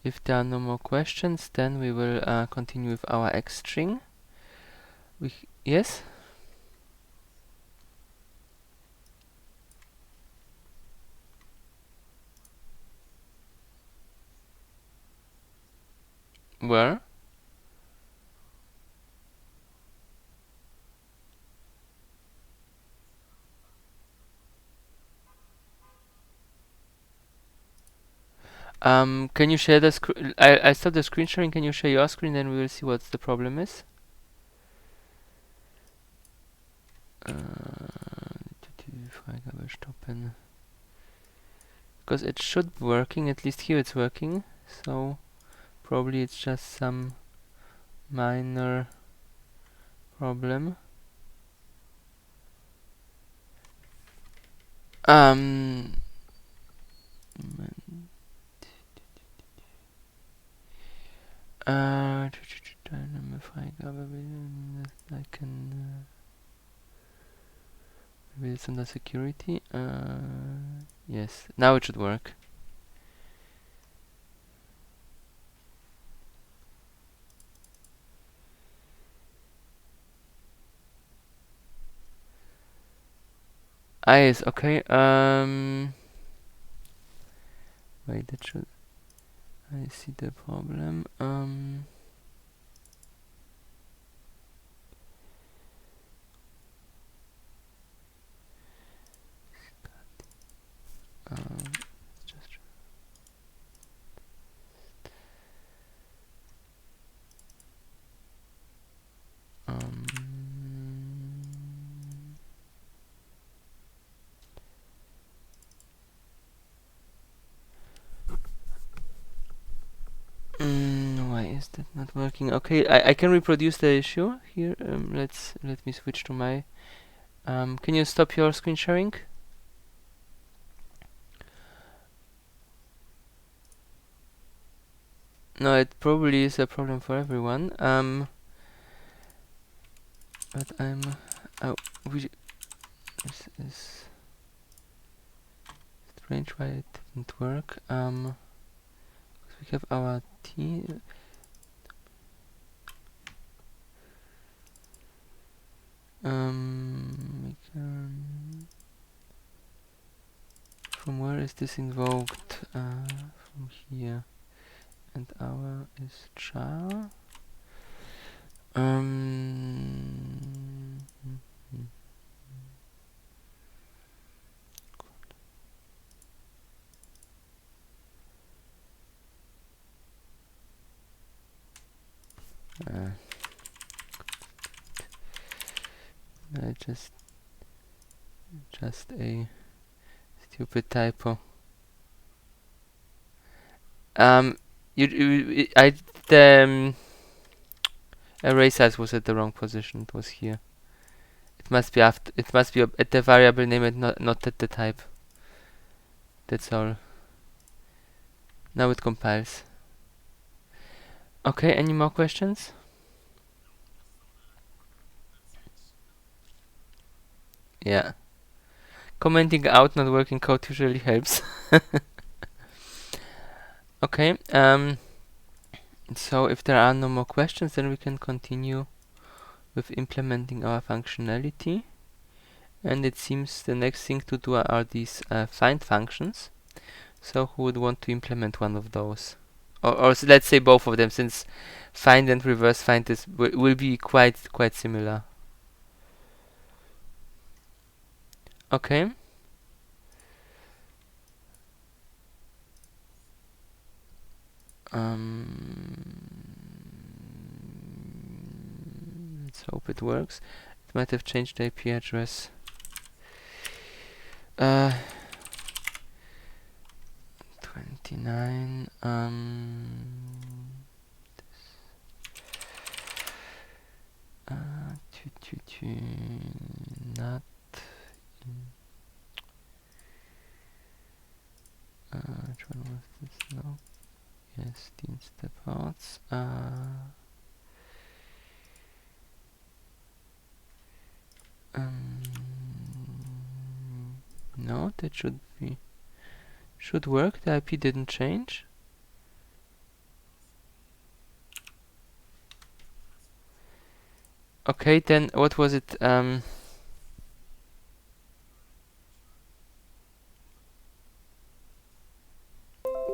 If there are no more questions, then we will continue with our X string. Yes? Where? Can you share the screen? I stop the screen sharing. Can you share your screen? Then we will see what the problem is. Freigabe stoppen. Because it should be working. At least here it's working. So probably it's just some minor problem. Teilnahmefreigabe. I can. Maybe it's under security. Yes, now it should work. Yes, okay. Wait, that should. I see the problem. Just. Why is that not working? Okay, I can reproduce the issue here. Let me switch to my. Can you stop your screen sharing? No, it probably is a problem for everyone. But this is strange why it didn't work. We have our T. We can. From where is this invoked? From here. And our is char. Just a stupid typo. The array size was at the wrong position. It was here. It must be after. It must be at the variable name and not at the type. That's all. Now it compiles. Okay. Any more questions? Yeah. Commenting out not working code usually helps. Okay. So if there are no more questions, then we can continue with implementing our functionality. And it seems the next thing to do are these find functions. So who would want to implement one of those? Or let's say both of them, since find and reverse find will be quite similar. Okay. Let's hope it works. It might have changed the IP address. 29. Not. Which one was this now? Yes, Diensteparts. No, that should work. The IP didn't change. Okay, then what was it?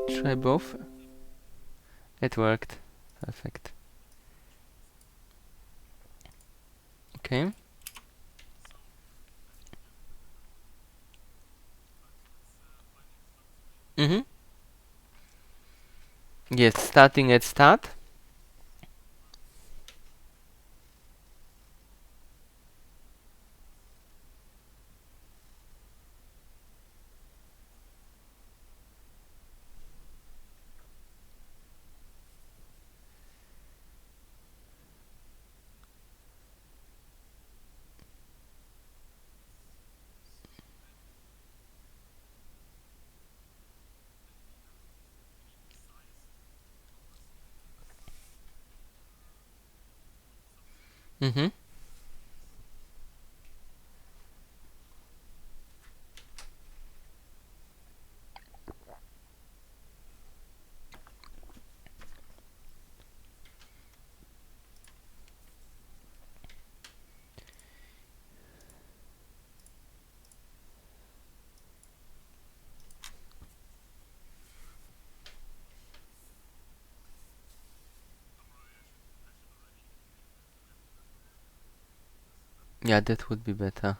Try both. It worked. Perfect. Okay. Mm-hmm. Yes, starting at start. Mm-hmm. Yeah, that would be better.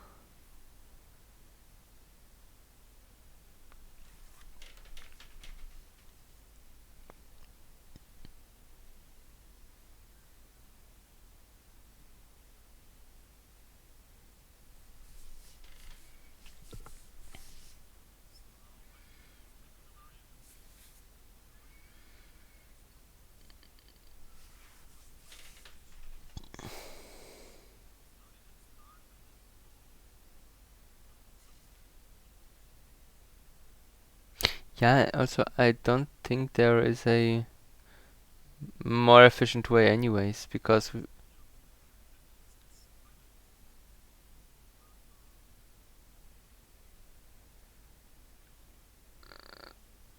Yeah, also I don't think there is a more efficient way anyways, because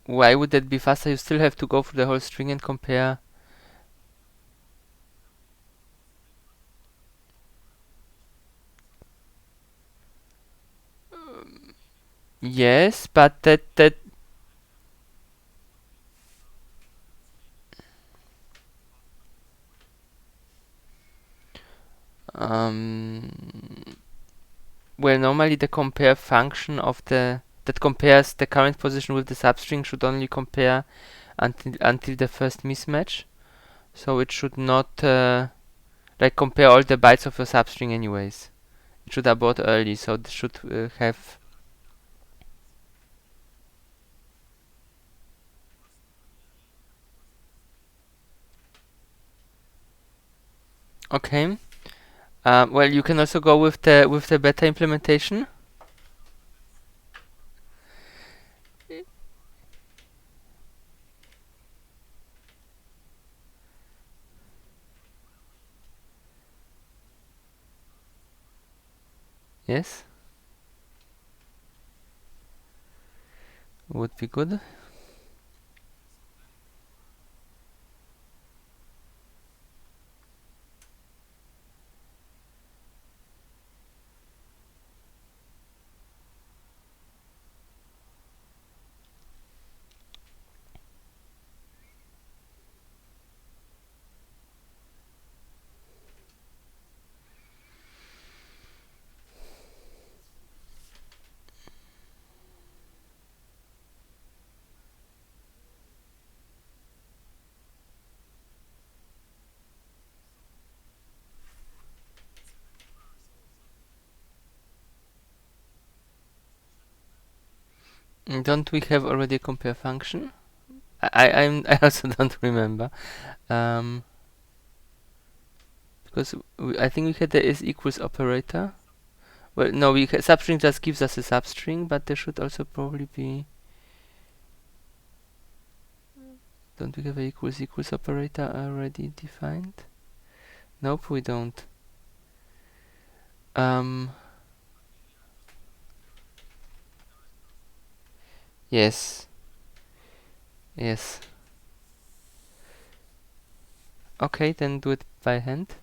why would that be faster? You still have to go through the whole string and compare. Yes, but that um well, normally the compare function of the that compares the current position with the substring should only compare until the first mismatch. So it should not like compare all the bytes of your substring anyways. It should abort early, so it should have. Okay. Well, you can also go with the beta implementation. Yes, would be good. Don't we have already a compare function? I also don't remember. Um, because I think we had the is equals operator. Well, no, substring just gives us a substring, but there should also probably be. Don't we have a equals operator already defined? Nope, we don't. Um, yes, yes. Okay, then do it by hand.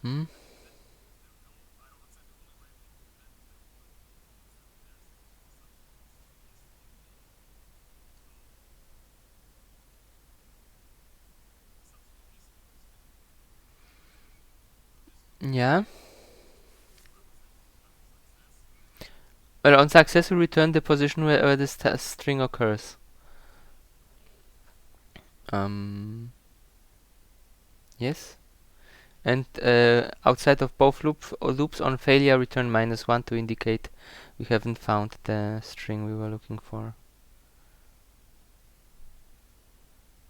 Hmm? Yeah. Well, on success, we return the position where the string occurs. Yes. And outside of both loops on failure, return -1 to indicate we haven't found the string we were looking for.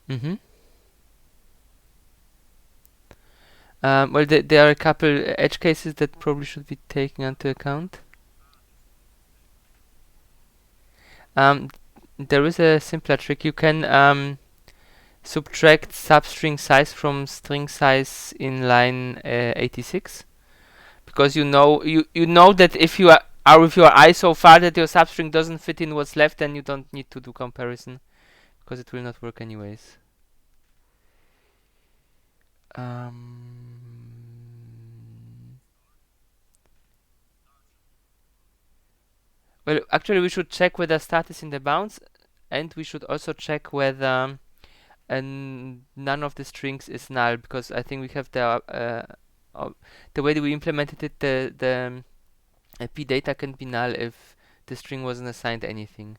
Mm-hmm. Well, there are a couple edge cases that probably should be taken into account. Um, there is a simpler trick. You can subtract substring size from string size in line 86, because you know that if you are with your eye so far that your substring doesn't fit in what's left, then you don't need to do comparison, because it will not work anyways. Well, actually, we should check whether start is in the bounds, and we should also check whether none of the strings is null, because I think we have the way that we implemented it, the p data can be null if the string wasn't assigned anything.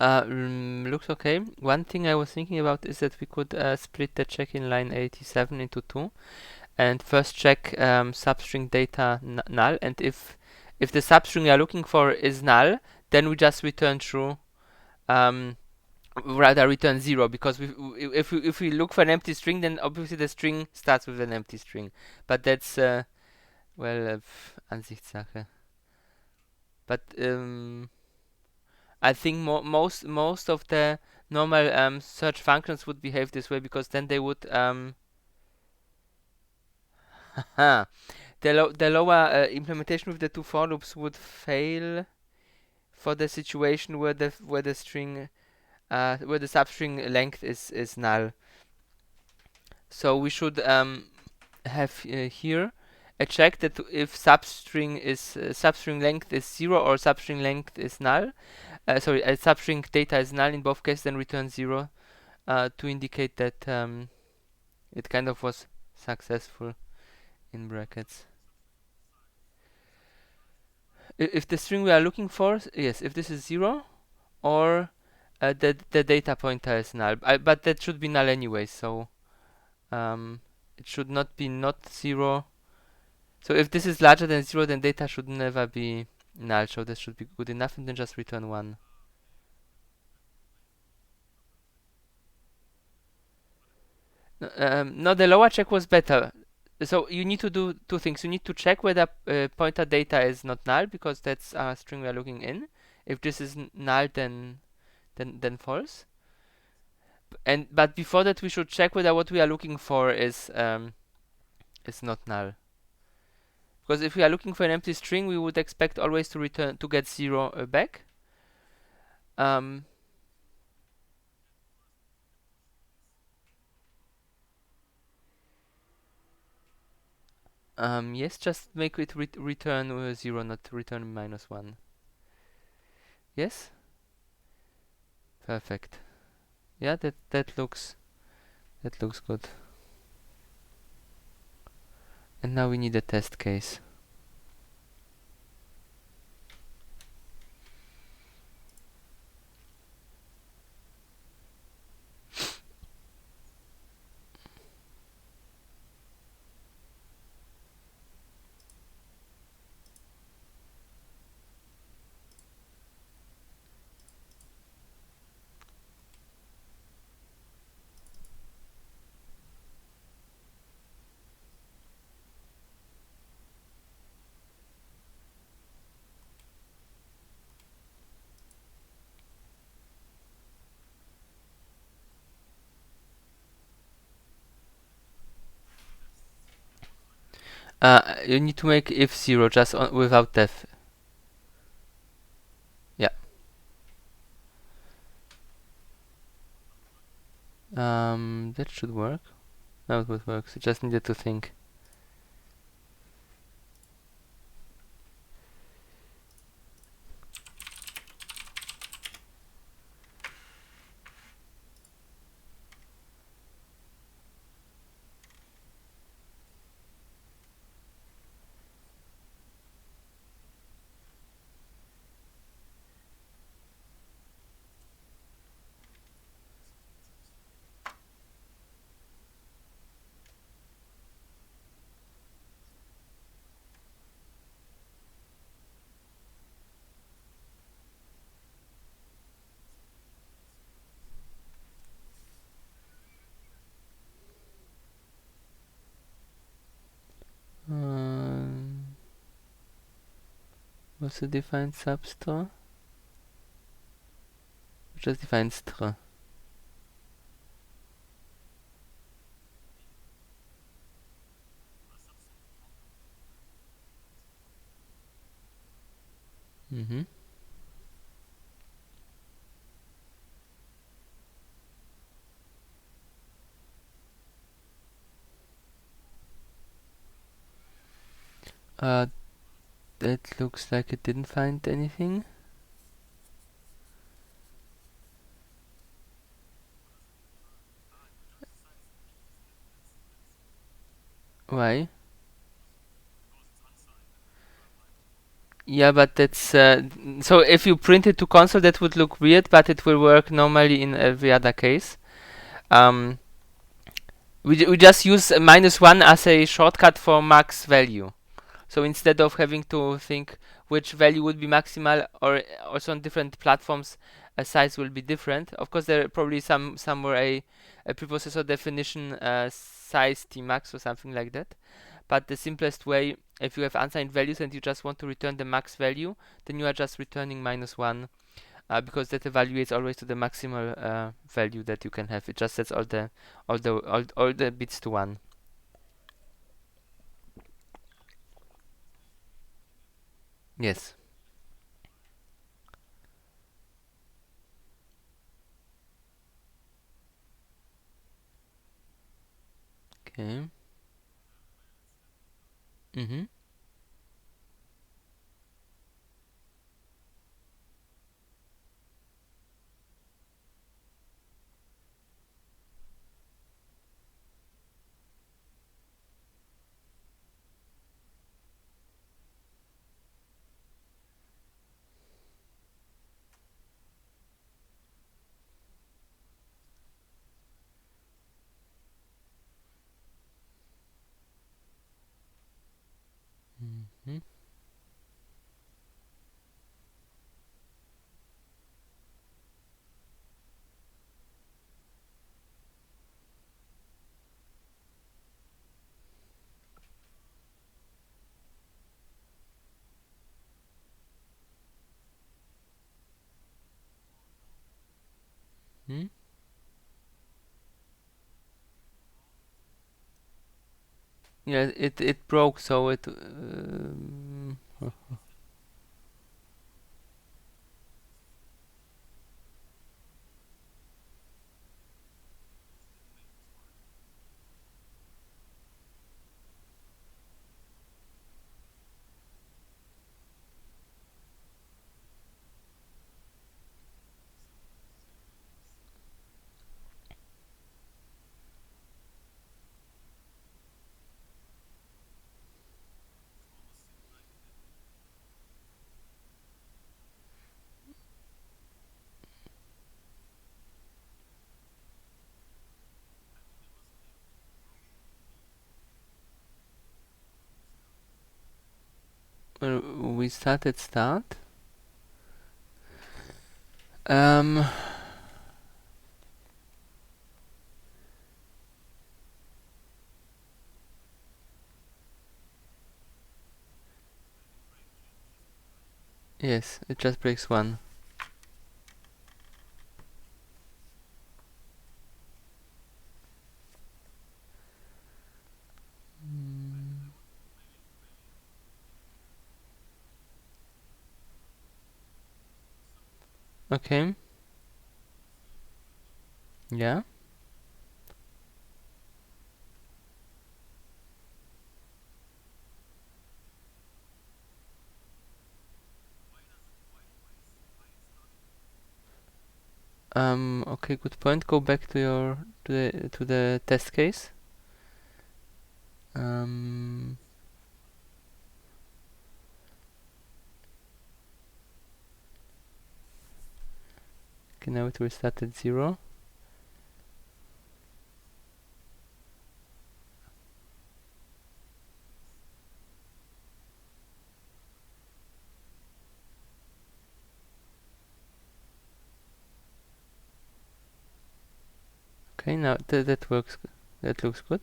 Looks okay. One thing I was thinking about is that we could split the check in line 87 into two, and first check substring data null, and if the substring we are looking for is null, then we just return true. Rather return 0, because if we look for an empty string, then obviously the string starts with an empty string. But that's well, Ansichtssache. But I think most of the normal search functions would behave this way, because then they would the lower implementation with the two for loops would fail for the situation where the string where the substring length is null. So we should have here a check that if substring length is 0 or substring length is null. Sorry, substring data is null in both cases, then return 0 to indicate that it kind of was successful in brackets. If the string we are looking for, yes, if this is 0, or the data pointer is null, but that should be null anyway, so it should not be not 0. So if this is larger than 0, then data should never be null, so this should be good enough, and then just return 1. No, the lower check was better. So you need to do two things. You need to check whether pointer data is not null, because that's a string we are looking in. If this is null, then false. But before that, we should check whether what we are looking for is not null. Because if we are looking for an empty string, we would expect always to get 0 back. Yes, just make it return 0, not return -1. Yes, perfect. Yeah, that looks good. And now we need a test case. You need to make if 0 just without def. Yeah. That should work. Now it would work. So just needed to think. What's the defined substr? Just define str. Mm-hmm. That looks like it didn't find anything. Why? Yeah, but that's so if you print it to console, that would look weird, but it will work normally in every other case. Um, we just use -1 as a shortcut for max value. So instead of having to think which value would be maximal, or also on different platforms, a size will be different. Of course, there are probably somewhere a preprocessor definition size tmax or something like that. But the simplest way, if you have unsigned values and you just want to return the max value, then you are just returning -1, because that evaluates always to the maximal value that you can have. It just sets all the bits to 1. Yes. Okay. Mm-hmm. Mm-hmm. Hmm? Yeah, it broke, so it. We started start. Um. Yes, it just breaks 1. Okay. Yeah. Okay, good point. Go back to your to the test case. Um, okay, now it will start at 0. Okay, now that works. That looks good.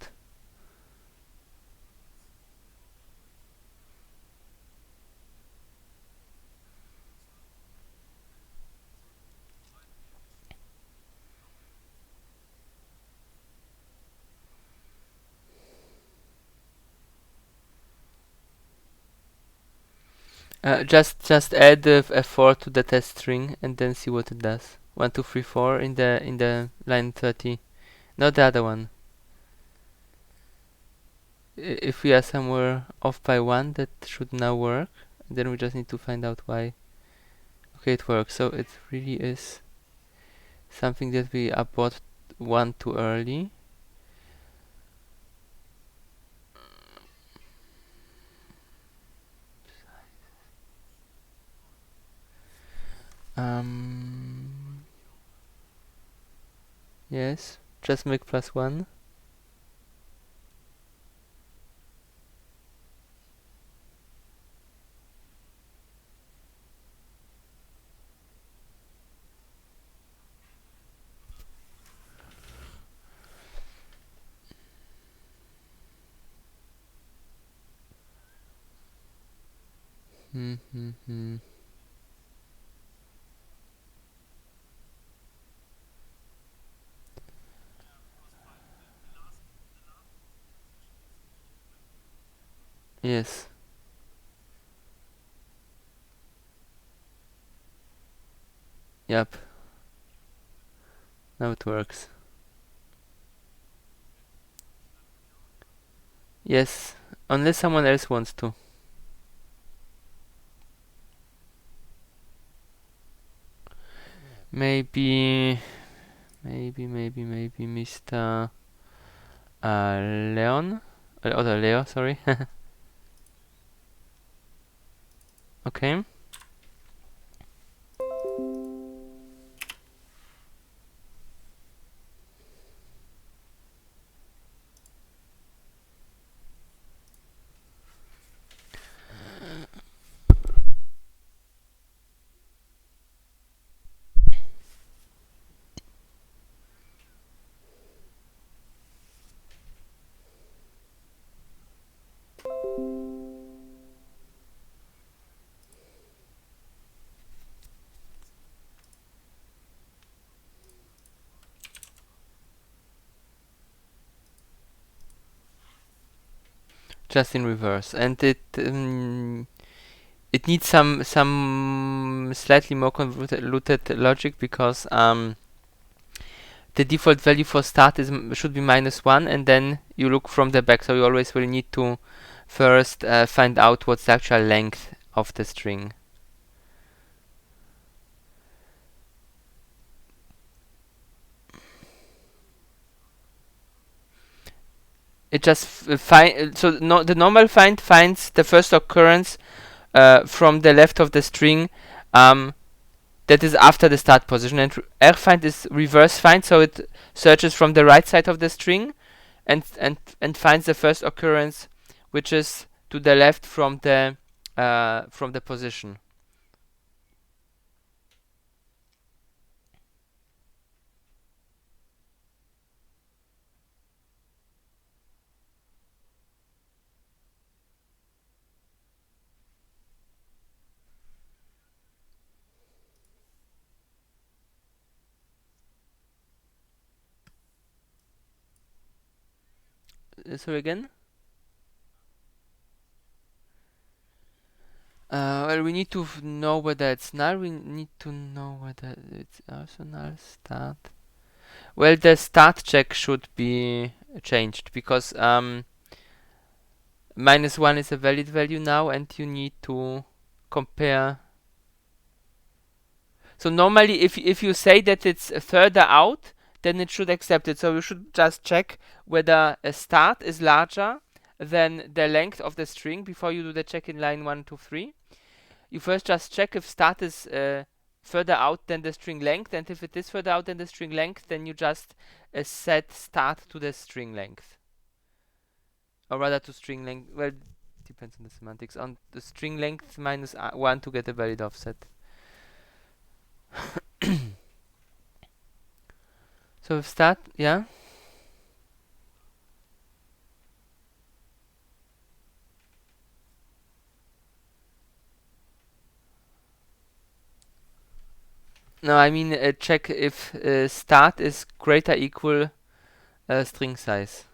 Just add a 4 to the test string and then see what it does. 1, 2, 3, 4 in the line 30. Not the other one. If we are somewhere off by 1, that should now work. Then we just need to find out why. Okay, it works. So it really is something that we abort 1 too early. Yes, just make +1. Yes. Yep. Now it works. Yes, unless someone else wants to. Maybe Mr. Leon? Or Leo, sorry. Okay. Just in reverse. And it needs some slightly more convoluted logic because the default value for start should be -1, and then you look from the back. So you always will need to first find out what's the actual length of the string. It just so the normal find finds the first occurrence from the left of the string that is after the start position, and rfind is reverse find, so it searches from the right side of the string and finds the first occurrence which is to the left from the position. So again, Well, we need to know whether it's null. We need to know whether it's also null start. Well, the start check should be changed because -1 is a valid value now, and you need to compare. So normally, if you say that it's further out, then it should accept it. So you should just check whether a start is larger than the length of the string before you do the check in line 1, 2, 3. You first just check if start is further out than the string length, and if it is further out than the string length, then you just set start to the string length. Or rather to string length, well, depends on the semantics, on the string length -1 to get a valid offset. So if start, yeah? No, I mean check if start is greater equal string size.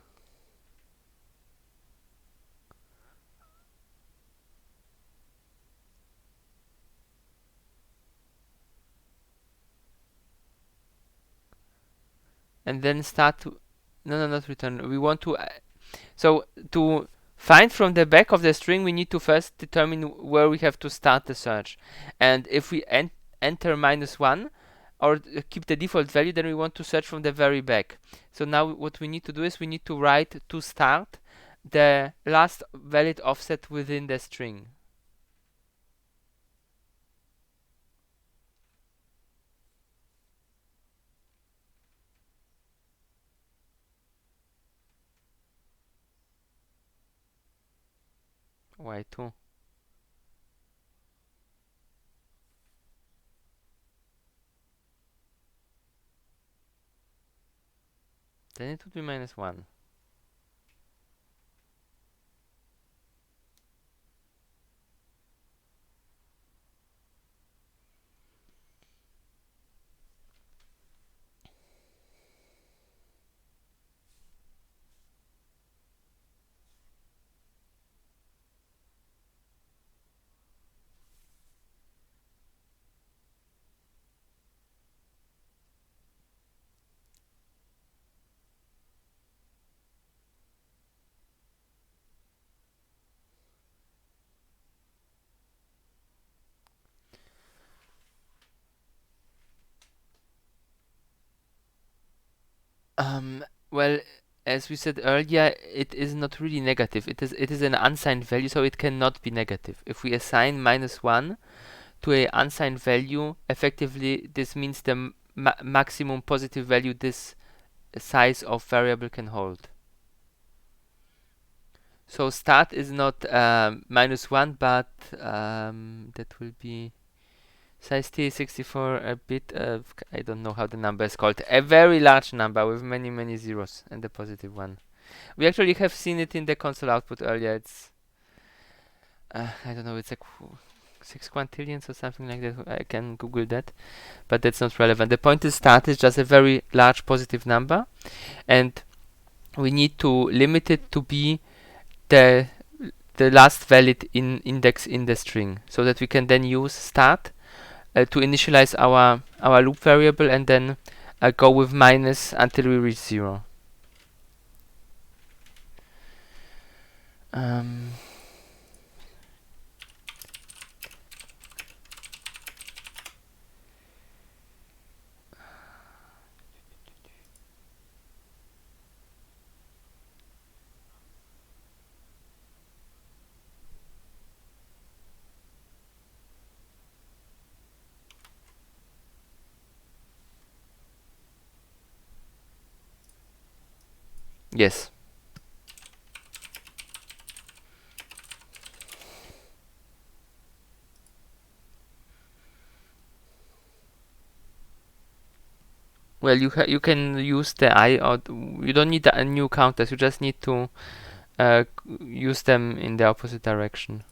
And then start to, no, not return. We want to, so to find from the back of the string, we need to first determine where we have to start the search. And if we enter -1 or keep the default value, then we want to search from the very back. So now what we need to do is we need to write to start the last valid offset within the string. Why 2? Then it would be -1. Well, as we said earlier, it is not really negative. It is an unsigned value, so it cannot be negative. If we assign -1 to a unsigned value, effectively this means the maximum positive value this size of variable can hold. So start is not -1, but that will be size t64 a bit of, I don't know how the number is called, a very large number with many zeros and a positive one. We actually have seen it in the console output earlier. It's I don't know, it's like 6 quintillions or something like that. I can Google that, but that's not relevant. The point is start is just a very large positive number, and we need to limit it to be the last valid index in the string, so that we can then use start to initialize our loop variable and then go with minus until we reach 0. Yes. Well, you can use the I, or you don't need a new counters. You just need to use them in the opposite direction.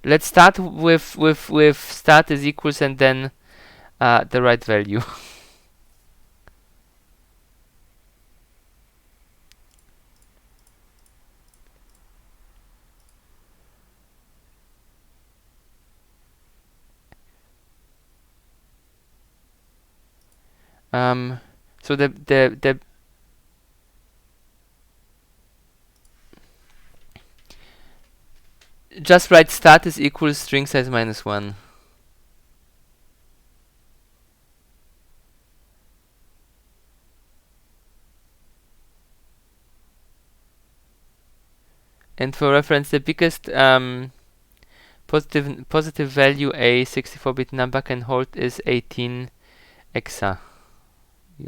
Let's start with start is equals and then the right value. So the just write start is equals string size minus 1. And for reference, the biggest positive value a 64-bit number can hold is 18 exa,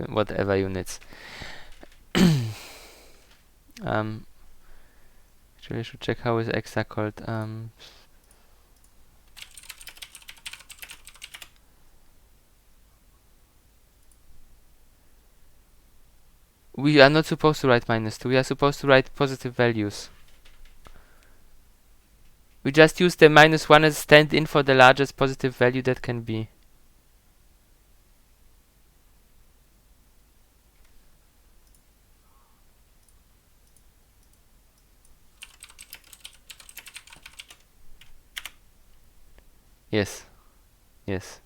whatever units. Actually, I should check how is exa called. We are not supposed to write -2. We are supposed to write positive values. We just use the -1 as stand-in for the largest positive value that can be. Yes. Yes.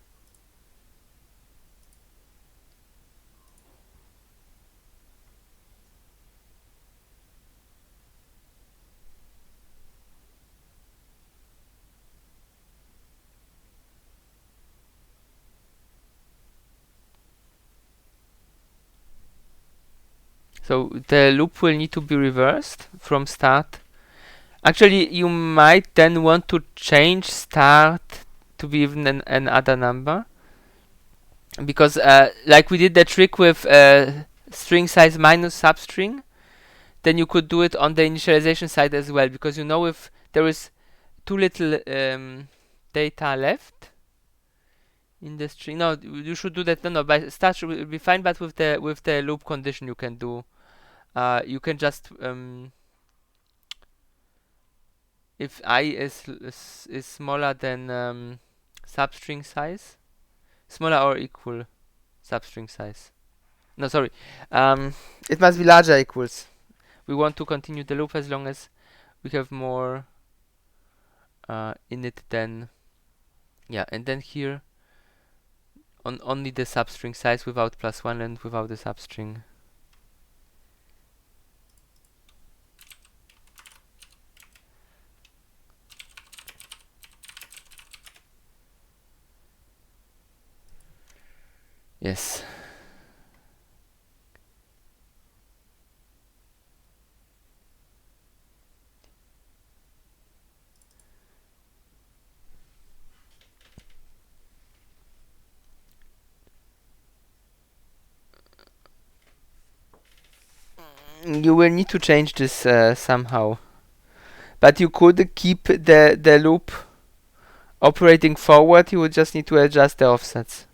So the loop will need to be reversed from start. Actually, you might then want to change start to be even another number. Because like we did the trick with string size minus substring, then you could do it on the initialization side as well. Because you know if there is too little data left in the string. No, you should do that. No, by start will be fine. But with the loop condition, you can do. You can just if I is smaller than substring size, smaller or equal substring size. No, sorry. It must be larger equals. We want to continue the loop as long as we have more in it than. Yeah, and then here on only the substring size without +1 and without the substring. Yes. You will need to change this somehow. But you could keep the loop operating forward. You would just need to adjust the offsets.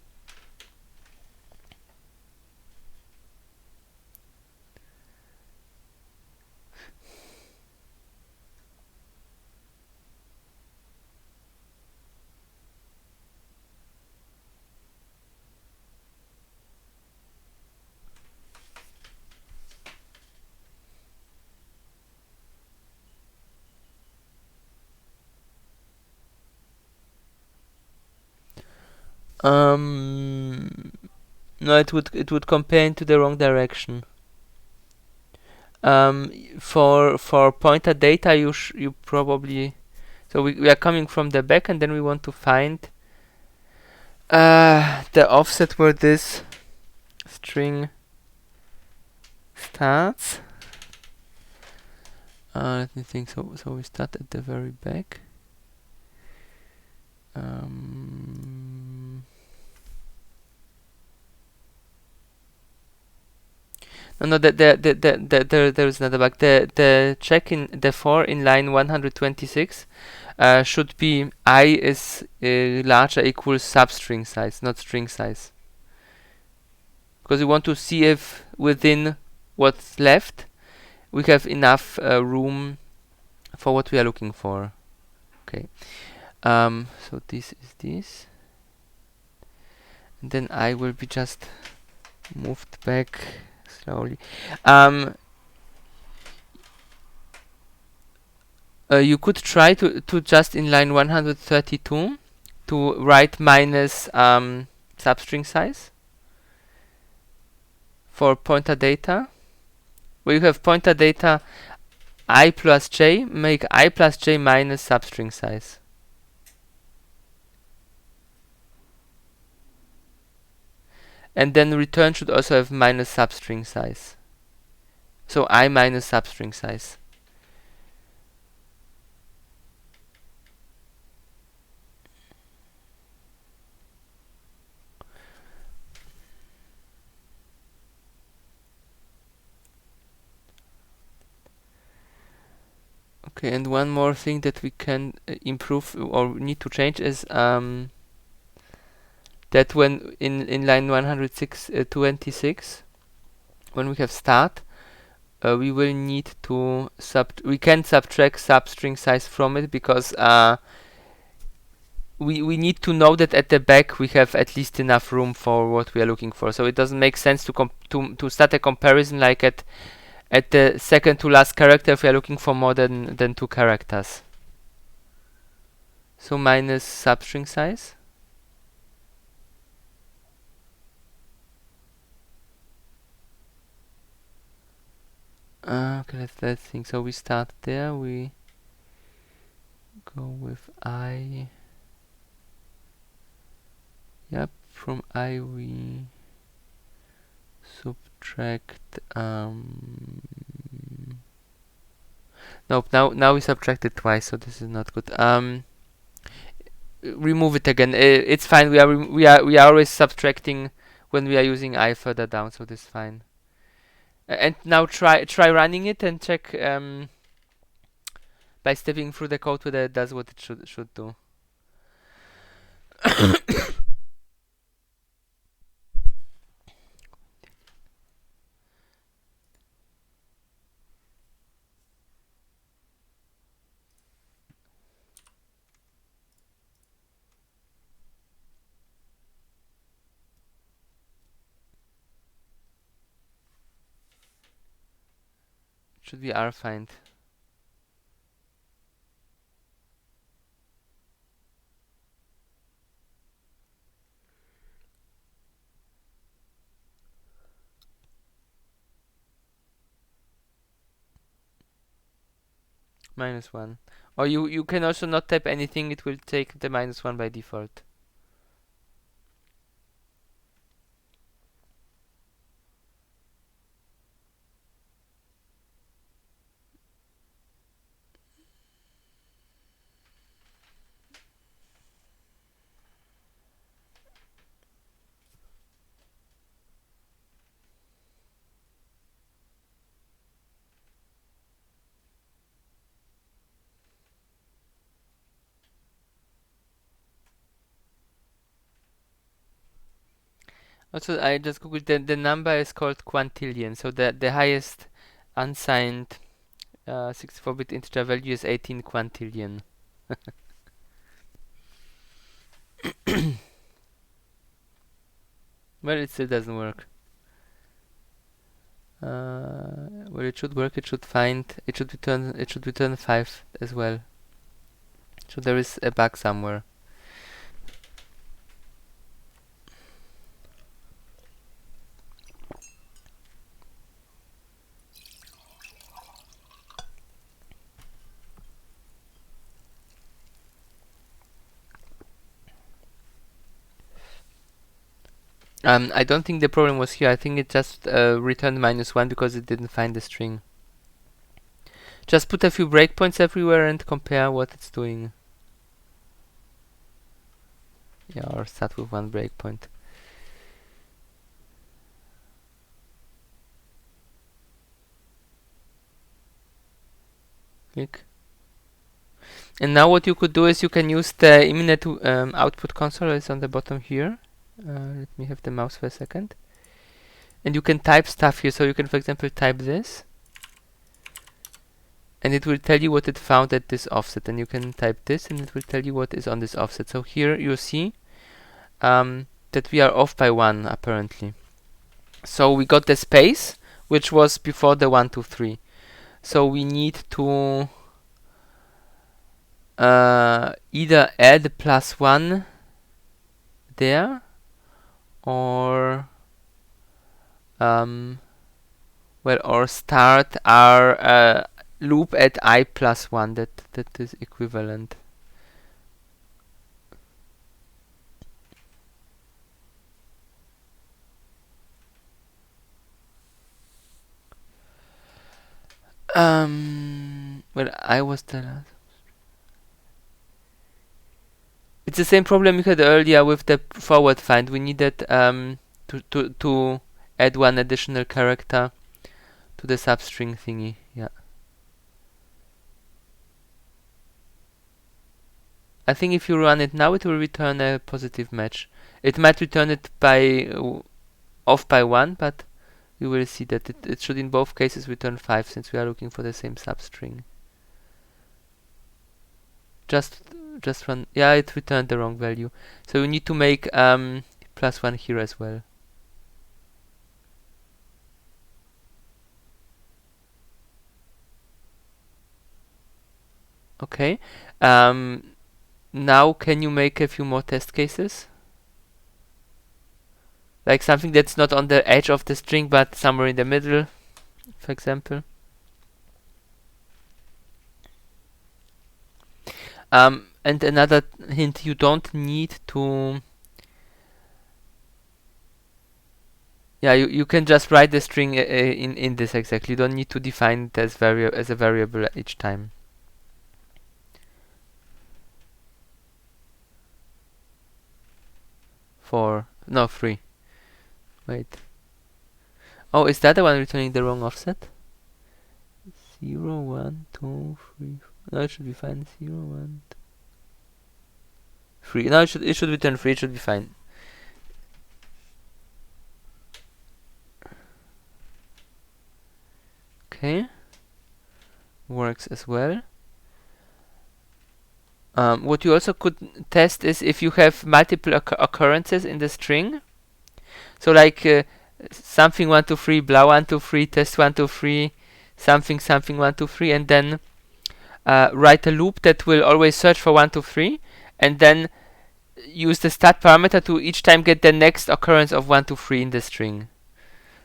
No, it would compare into the wrong direction. For pointer data, you probably. So we are coming from the back, and then we want to find the offset where this string starts. Let me think. So we start at the very back. No, there is another bug. The check in the for in line 126 should be I is larger equals substring size, not string size. Because we want to see if within what's left we have enough room for what we are looking for. Okay. So this is this. And then I will be just moved back slowly. You could try to just in line 132 to write minus substring size. for pointer data, where you have pointer data I plus j, make I plus j minus substring size. And then return should also have minus substring size. So I minus substring size. Okay, and one more thing that we can improve or need to change is that when in line 126, when we have start, we will need to we can subtract substring size from it, because we need to know that at the back we have at least enough room for what we are looking for. So it doesn't make sense to start a comparison like at the second to last character if we are looking for more than 2 characters. So minus substring size. Okay, let's think. So we start there, we go with I. Yep, from I we subtract nope, now we subtracted twice, so this is not good. Remove it again. It's fine. We are always subtracting when we are using I further down, so this is fine. And now try running it and check by stepping through the code whether it does what it should do. Should be rfind. -1. Or you can also not type anything, it will take the -1 by default. Also, I just googled the number is called quintillion, so the highest unsigned 64-bit integer value is 18 quintillion. Well, it still doesn't work. Well, it should work. It should return 5 as well. So there is a bug somewhere. I don't think the problem was here. I think it just returned -1 because it didn't find the string. Just put a few breakpoints everywhere and compare what it's doing. Yeah, or start with one breakpoint. Click. And now what you could do is you can use the imminent output console. It's on the bottom here. Let me have the mouse for a second. And you can type stuff here. So you can, for example, type this. And it will tell you what it found at this offset. And you can type this and it will tell you what is on this offset. So here you see that we are off by 1 apparently. So we got the space, which was before the 1, 2, 3. So we need to either add +1 there or well, or start our loop at I plus 1. That is equivalent. Well, I was the last. It's the same problem we had earlier with the forward find. We needed to add one additional character to the substring thingy. Yeah. I think if you run it now, it will return a positive match. It might return it by off by 1, but you will see that it should in both cases return 5 since we are looking for the same substring. Just run. Yeah, it returned the wrong value. So you need to make plus 1 here as well. Okay. Now can you make a few more test cases? Like something that's not on the edge of the string but somewhere in the middle, for example. And another hint, you don't need to... Yeah, you can just write the string in this exactly. You don't need to define it as a variable each time. No, 3. Wait. Oh, is that the one returning the wrong offset? 0, 1, 2, 3. No, it should be fine. 0, 1, 2, 3. No, it should return 3. It should be fine. Okay. Works as well. What you also could test is if you have multiple occurrences in the string. So like something 1, 2, 3, blah 1, 2, 3, test 1, 2, 3, something 1, 2, 3, and then write a loop that will always search for 1, 2, 3, and then use the stat parameter to each time get the next occurrence of 1, 2, 3 in the string,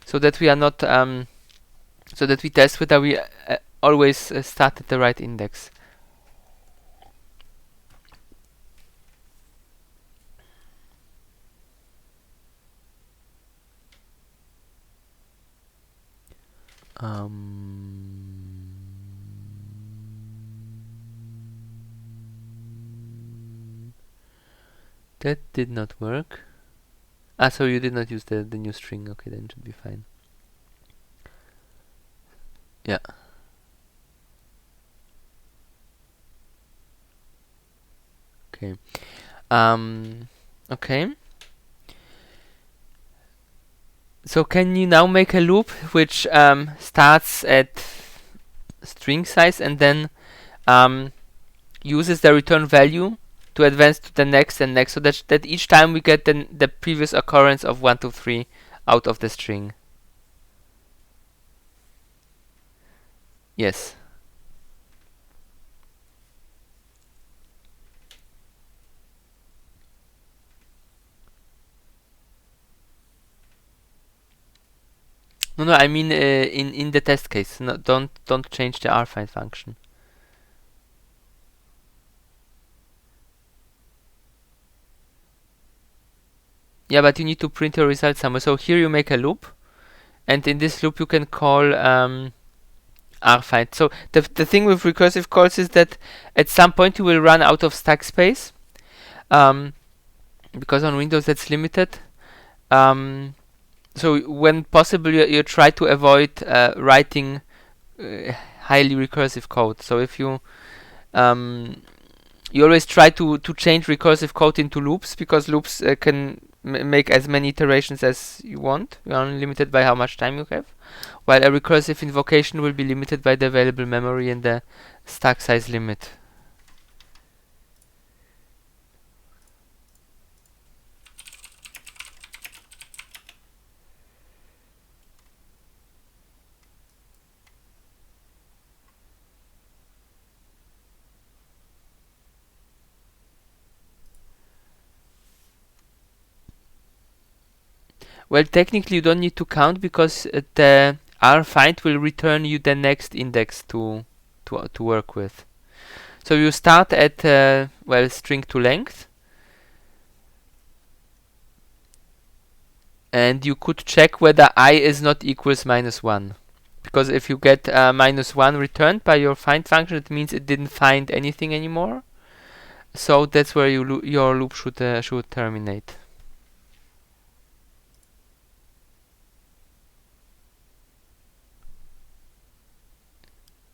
so that we are not so that we test whether we always start at the right index. That did not work. So you did not use the new string. Okay, then it should be fine. Yeah. Okay. Okay. So can you now make a loop which starts at string size and then uses the return value to advance to the next and next, so that each time we get the previous occurrence of 1, 2, 3 out of the string? Yes. No, I mean in the test case. No, don't change the rfind function. Yeah, but you need to print your result somewhere. So here you make a loop, and in this loop you can call rfind. So the thing with recursive calls is that at some point you will run out of stack space, because on Windows that's limited. So when possible, you try to avoid writing highly recursive code. So if you you always try to change recursive code into loops, because loops can make as many iterations as you want. You are only limited by how much time you have, while a recursive invocation will be limited by the available memory and the stack size limit. Well, technically you don't need to count, because the rfind will return you the next index to work with. So you start at well, string to length, and you could check whether I is not equals -1, because if you get -1 returned by your find function, it means it didn't find anything anymore. So that's where your loop should terminate.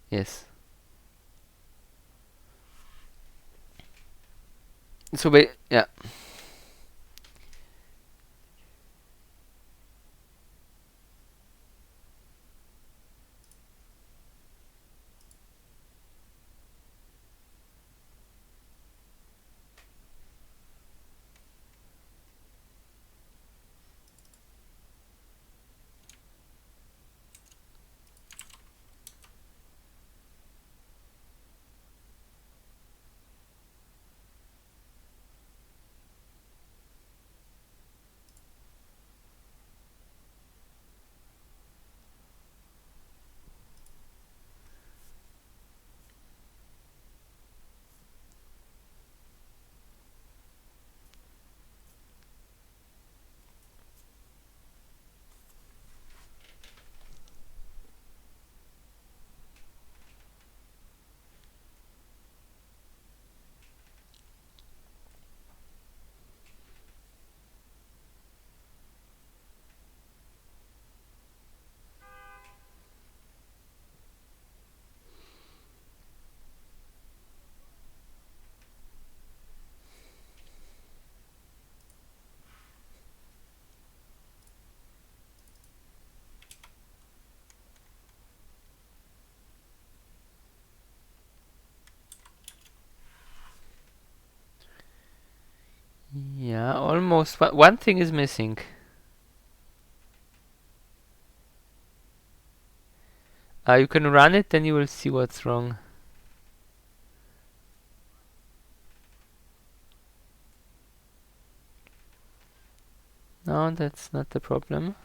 Yes. So yeah. Yeah, almost. One thing is missing. You can run it, then you will see what's wrong. No, that's not the problem.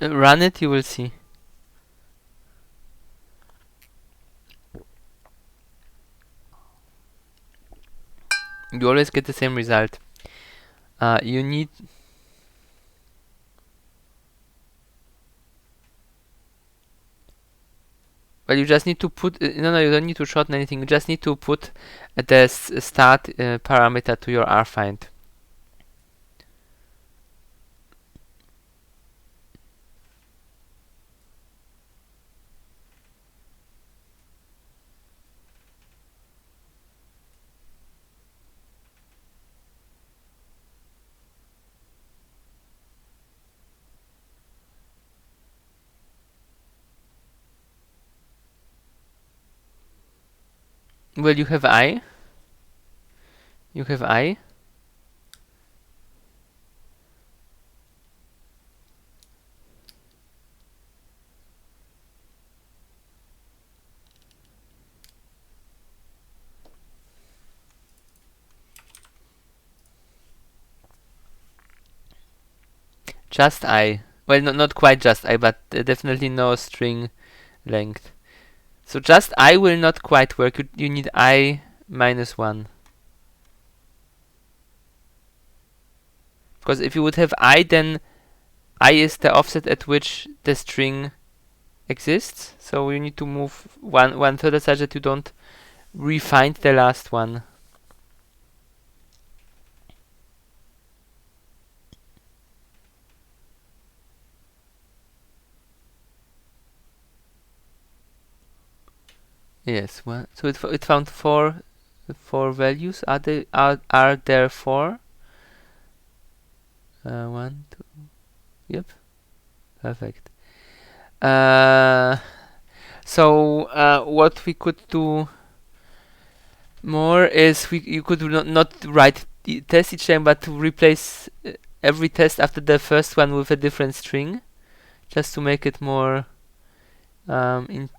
Run it, you will see. You always get the same result. You need... Well, you just need to put... no, you don't need to shorten anything. You just need to put the start parameter to your rfind. Well, you have I. You have I. Just I. Well, not quite just I, but definitely no string length. So just I will not quite work. You need I -1. Because if you would have I, then I is the offset at which the string exists. So you need to move one further such that you don't refind the last one. Yes. Well, so it found four values. Are there four? 1, 2. Yep. Perfect. So what we could do more is you could not write test each time, but to replace every test after the first one with a different string, just to make it more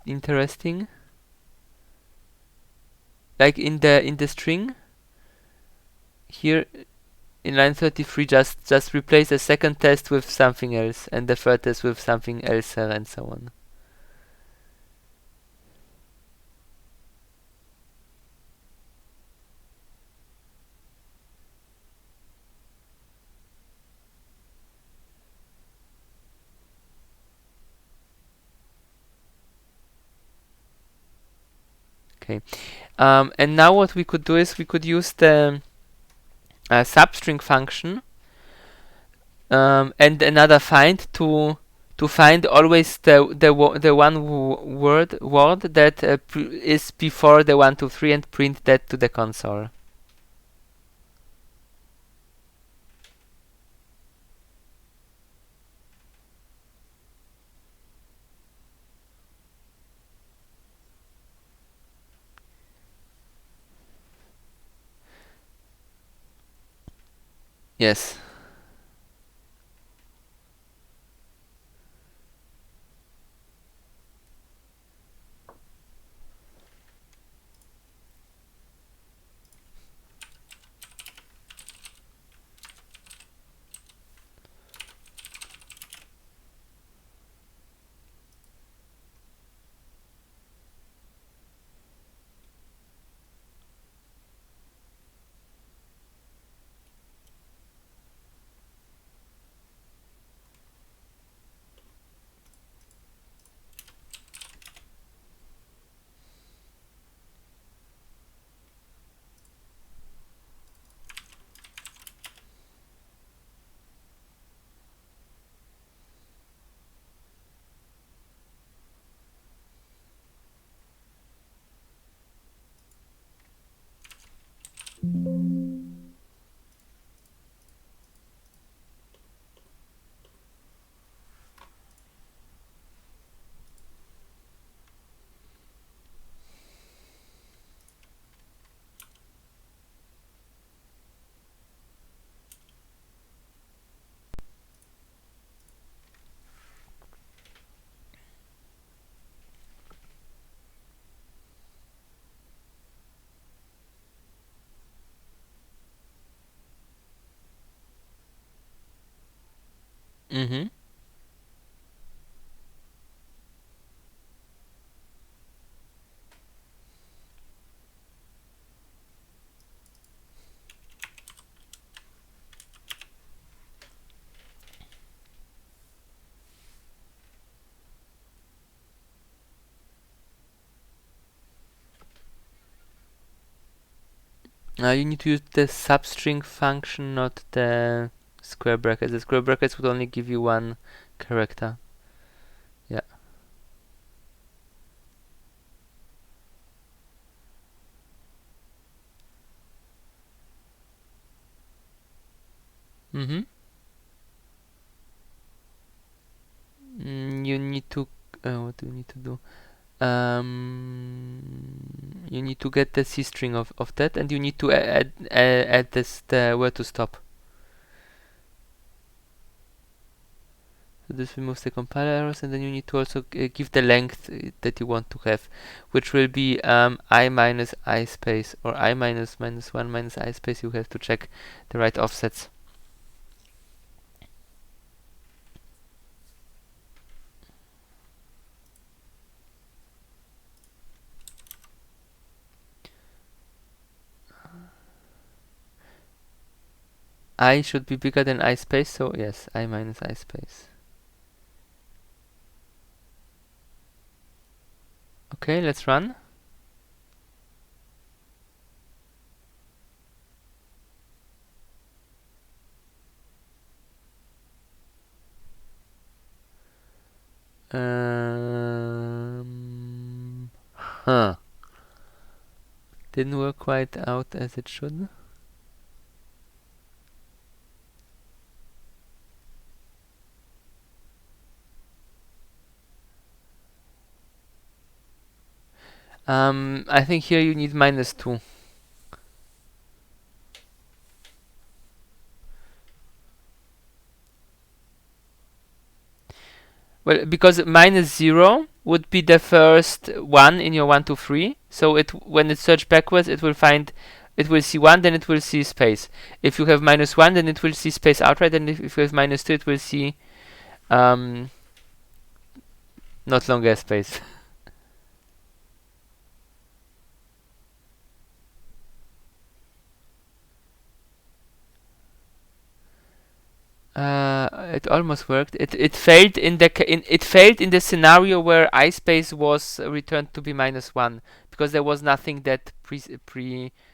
interesting. Like in the string here in line 33, just replace the second test with something else and the third test with something else, and so on. Okay, and now what we could do is we could use the substring function and another find to find always the one word that is before the 1, 2, 3 and print that to the console. Yes. Mm-hmm. You need to use the substring function, not the square brackets. The square brackets would only give you one character. Yeah. Mm-hmm. You need to what do you need to do? You need to get the C string of that, and you need to add this the where to stop. So this removes the compiler errors, and then you need to also give the length that you want to have, which will be I minus I space or I minus minus 1 minus I space. You have to check the right offsets. I should be bigger than I space, so yes, I minus I space. Okay, let's run. Huh. Didn't work quite out as it should. I think here you need -2. Well, because -0 would be the first one in your 1, 2, 3. So when it search backwards, it will see 1, then it will see space. If you have -1, then it will see space outright, and if you have -2, it will see not longer space. It almost worked. It failed in the scenario where ispace was returned to be -1, because there was nothing that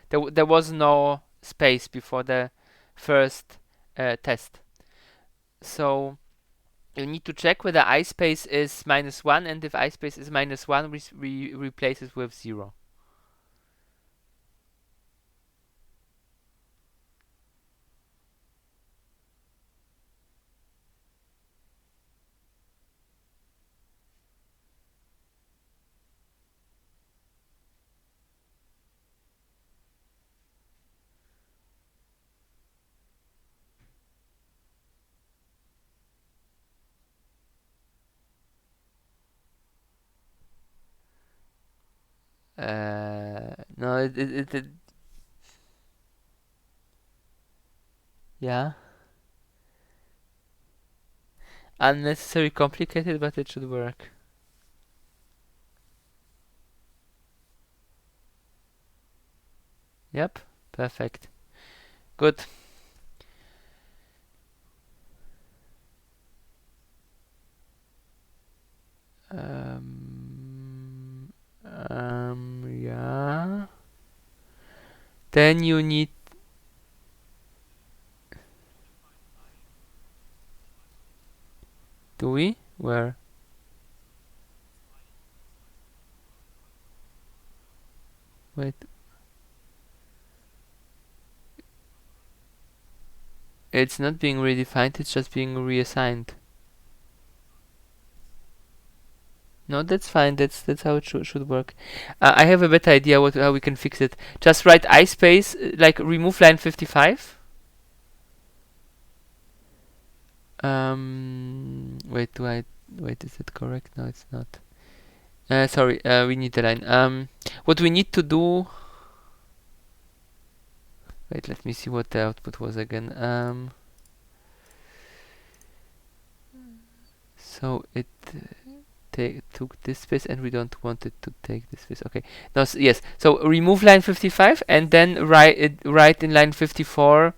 there was no space before the first test. So you need to check whether ispace is -1, and if ispace is -1, we replace it with 0. No, yeah, unnecessarily complicated, but it should work. Yep, perfect. Good. Yeah. Then you need. Do we? Where? Wait. It's not being redefined, it's just being reassigned. No, that's fine. That's how it should work. I have a better idea how we can fix it. Just write ispace, like remove line 55. Wait, wait, is it correct? No, it's not. Sorry, we need the line. What we need to do. Wait, let me see what the output was again. So it took this space, and we don't want it to take this space. Okay. No, yes. So remove line 55, and then write in line 54.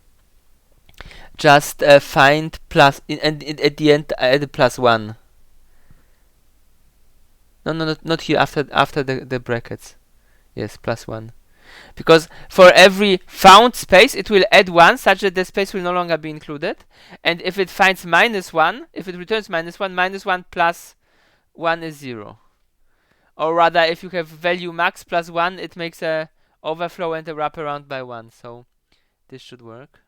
Just find plus and at the end add a +1. No, not here. After the brackets. Yes, +1. Because for every found space, it will add 1, such that the space will no longer be included. And if it finds -1, if it returns -1, -1 plus 1 is 0. Or rather, if you have value max +1, it makes a overflow and a wraparound by 1. So this should work.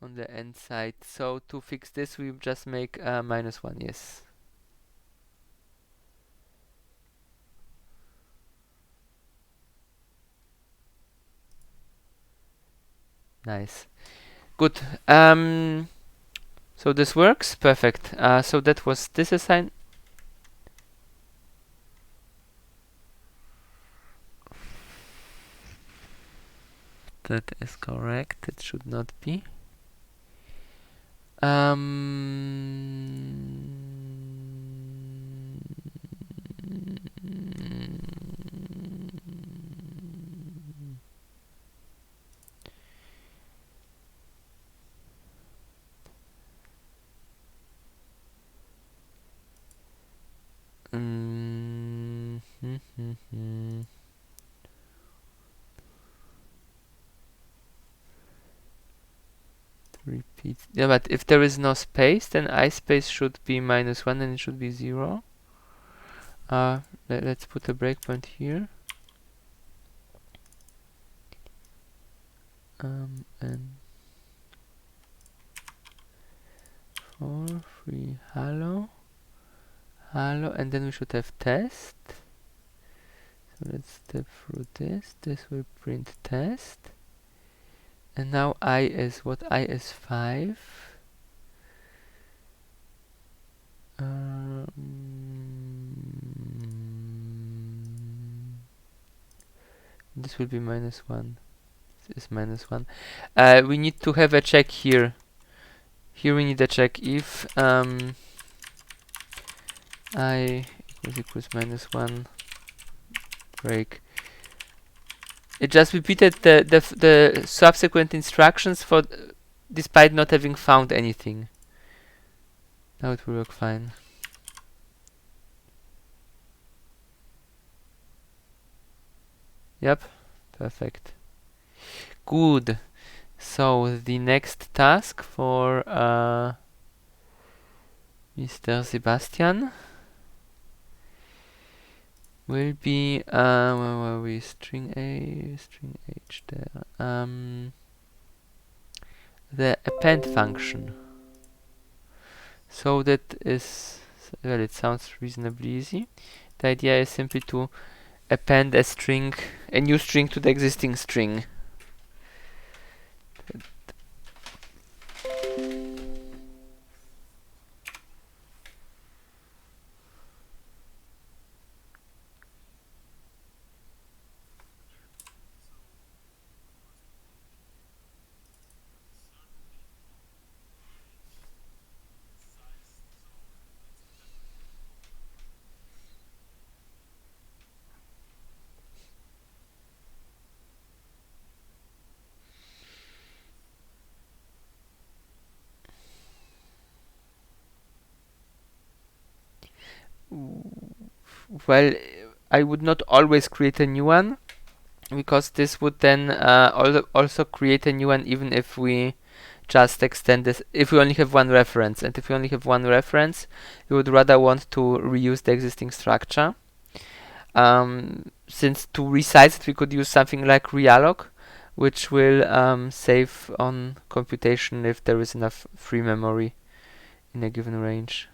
On the end side. So to fix this, we just make -1. Yes. Nice. Good. So this works. Perfect. So that was this assign. That is correct. It should not be. Repeat. Yeah, but if there is no space, then ispace should be -1 and it should be 0. Let's put a breakpoint here. And 4, 3, hello, and then we should have test. let's step through this. This will print test. And now I is what? I is 5. This will be -1. This is -1. We need to have a check here. Here we need a check if I equals -1 break. It just repeated the subsequent instructions for despite not having found anything. Now it will work fine. Yep, perfect. Good. So the next task for Mr. Sebastian will be where were we? String A, string H there. The append function. So that is, well, it sounds reasonably easy. The idea is simply to append a new string to the existing string. Well, I would not always create a new one, because this would then also create a new one even if we just extend this, if we only have one reference. And if we only have one reference, we would rather want to reuse the existing structure. Since to resize it, we could use something like realloc, which will save on computation if there is enough free memory in a given range.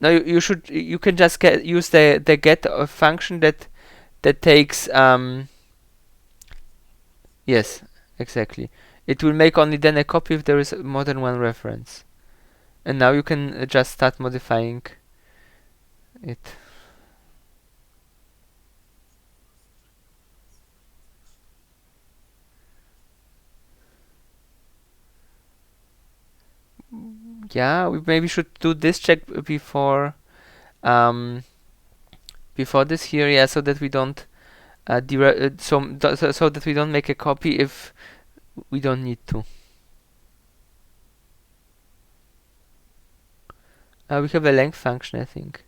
Now you can just use the get function that takes yes, exactly. It will make only then a copy if there is more than one reference. And now you can just start modifying it. Yeah, we maybe should do this check before this here, yeah, so that we don't so that we don't make a copy if we don't need to. We have a length function, I think.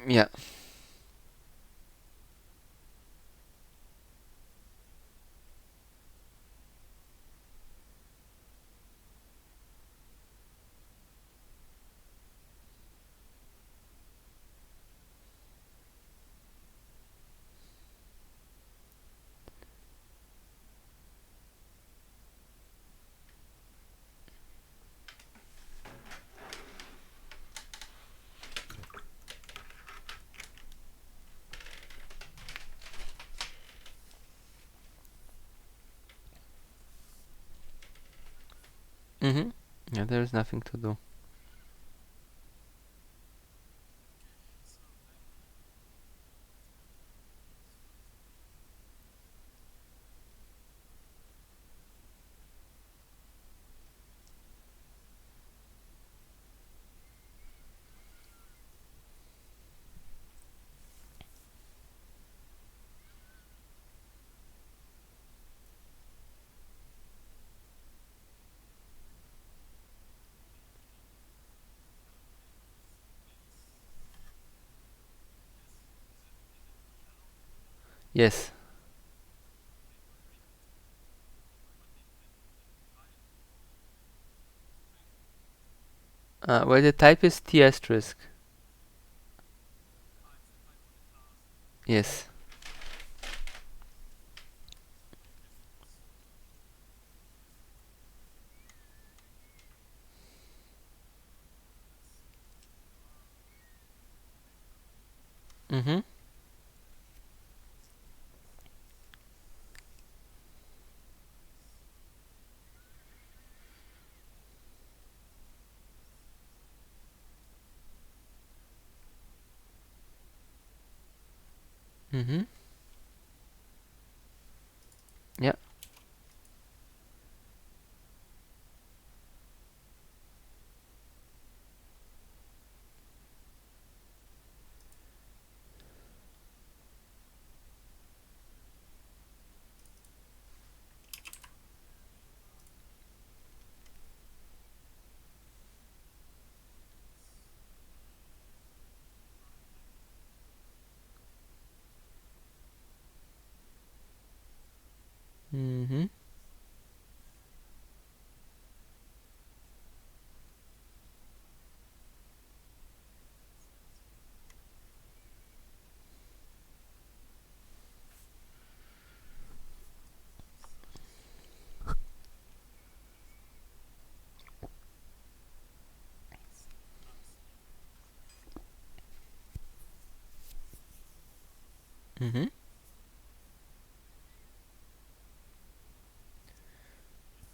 Yeah. Yeah, there is nothing to do. Yes. Well, the type is T asterisk. Yes. Mm-hmm. Mm-hmm. Yeah. Mm-hmm. Mm-hmm.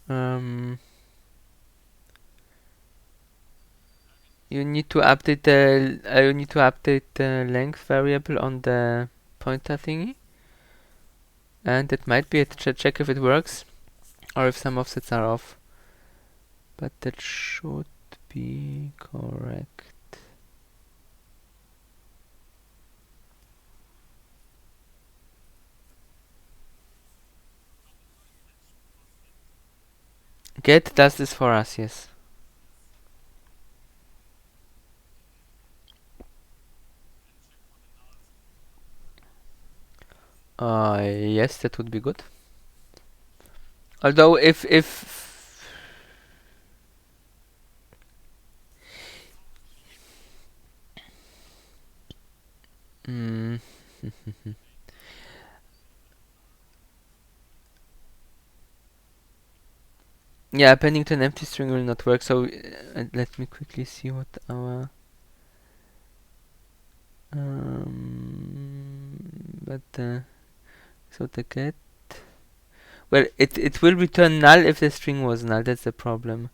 Um, you need to update the length variable on the pointer thingy, and it might be a check if it works or if some offsets are off. But that should be correct. Get does this for us, yes. Yes, that would be good. Although if mm, yeah, appending to an empty string will not work. So let me quickly see what our but so the get, well, it will return null if the string was null. That's the problem.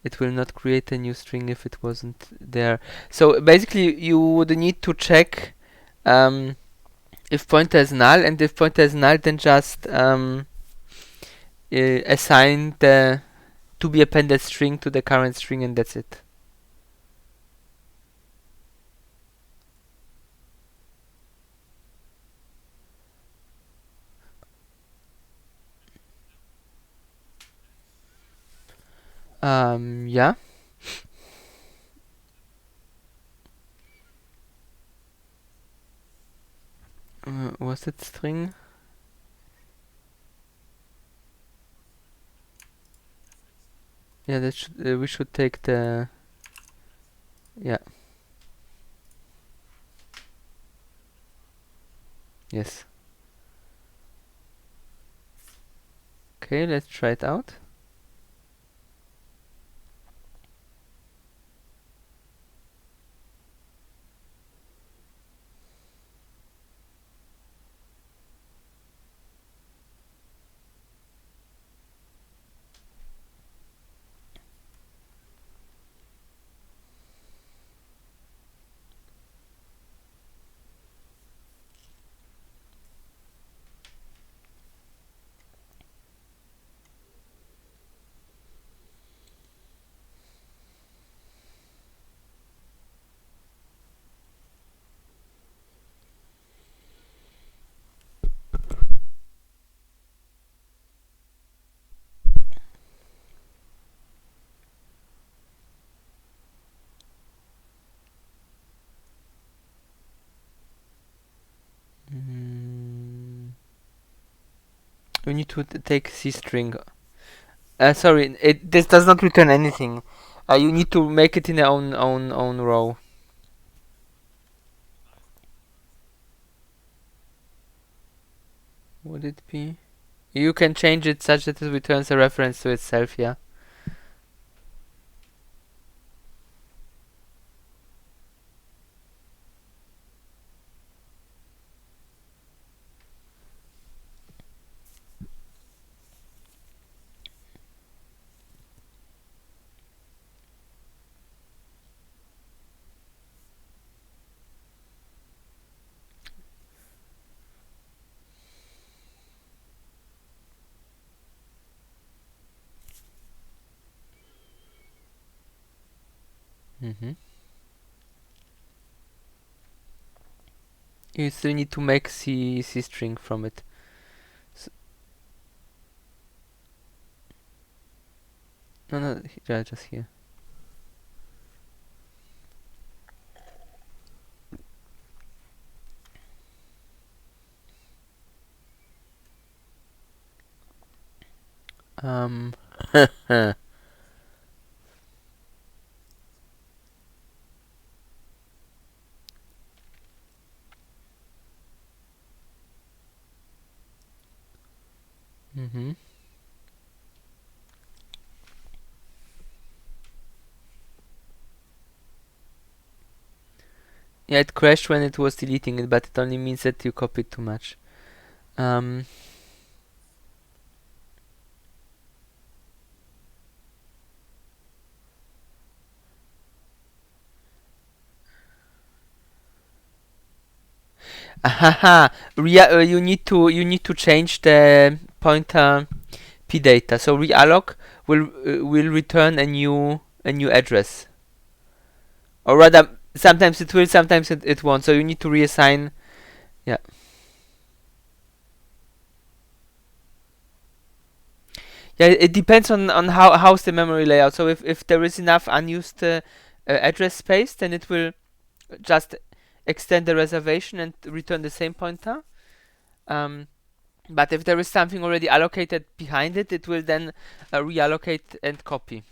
It will not create a new string if it wasn't there. So basically, you would need to check if pointer is null, and if pointer is null, then just assign the to be appended string to the current string, and that's it. Yeah. Was it string? Yeah, that should we should take the yeah. Yes. Okay, let's try it out. We need to take C string. Sorry, this does not return anything. You need to make it in your own row. Would it be? You can change it such that it returns a reference to itself. Yeah. You still need to make C string from it. No, yeah, just here. Yeah, it crashed when it was deleting it, but it only means that you copied too much. You need to change the pointer p data. So realloc will return a new address, or rather, sometimes it will, sometimes it won't. So you need to reassign. Yeah. Yeah, it depends on how's the memory layout. So if there is enough unused address space, then it will just extend the reservation and return the same pointer. But if there is something already allocated behind it, it will then reallocate and copy.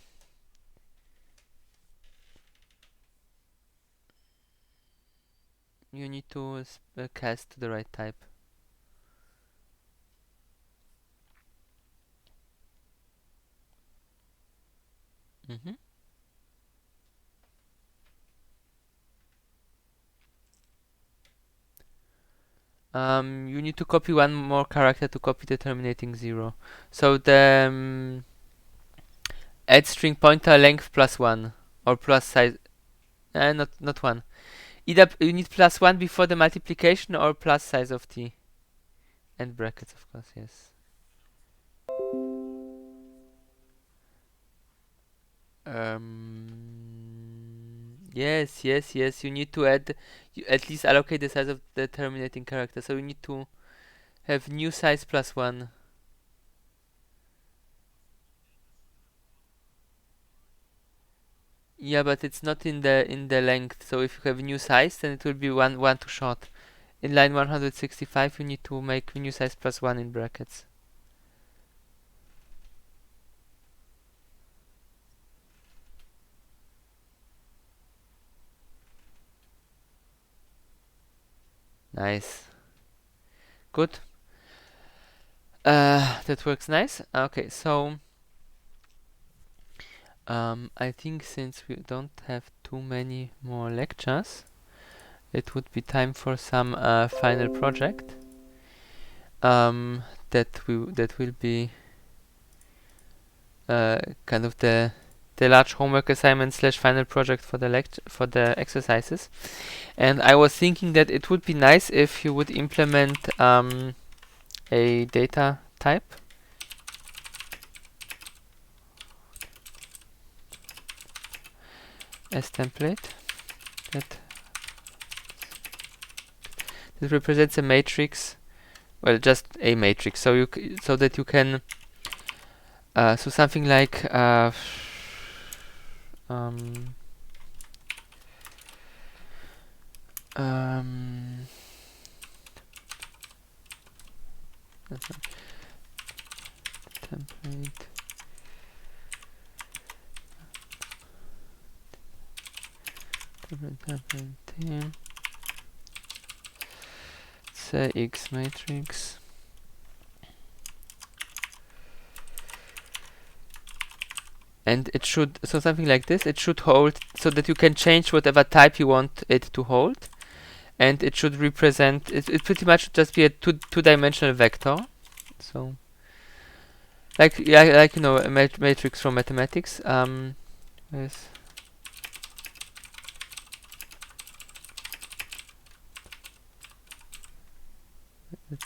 You need to cast the right type. You need to copy one more character to copy the terminating 0. So the add string pointer length +1 or plus size. Not 1. Either you need +1 before the multiplication or plus size of t. And brackets, of course, yes. Yes. You need to add, at least allocate the size of the terminating character. So you need to have new size +1. Yeah, but it's not in the length. So if you have new size, then it will be one too short. In line 165, you need to make new size +1 in brackets. Nice. Good. That works nice. Okay, so I think since we don't have too many more lectures, it would be time for some final project. That will be kind of the large homework assignment / final project for the exercises. And I was thinking that it would be nice if you would implement a data type as template that represents a matrix. Well, just a matrix. So so that you can so something like template say X matrix and it should, so something like this, it should hold so that you can change whatever type you want it to hold, and it should represent it pretty much should just be a two-dimensional vector. So like you know, a matrix from mathematics. Yes.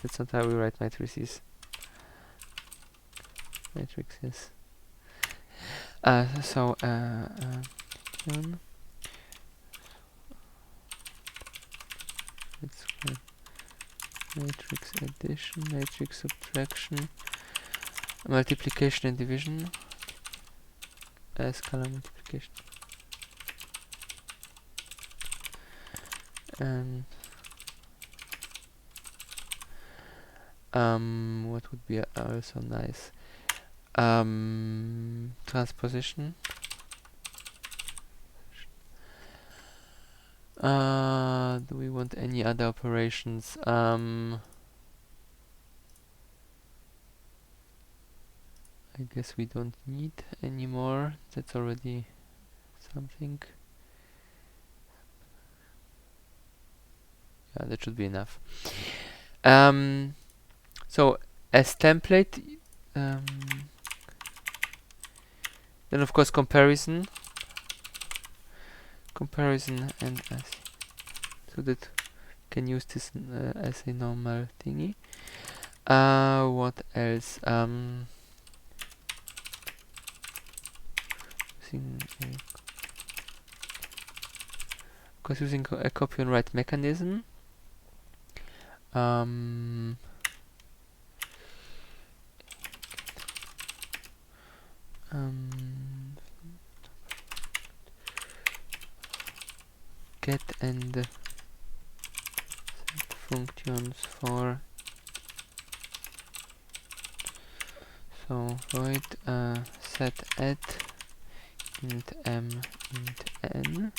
That's not how we write matrices. Matrixes. matrix addition, matrix subtraction, multiplication and division, scalar multiplication, and what would be also nice? Transposition. Do we want any other operations? I guess we don't need any more. That's already something. Yeah, that should be enough. So as template, then of course comparison, and as so that can use this as a normal thingy. What else? Using a copy and write mechanism. Get and set functions for void set add int m int n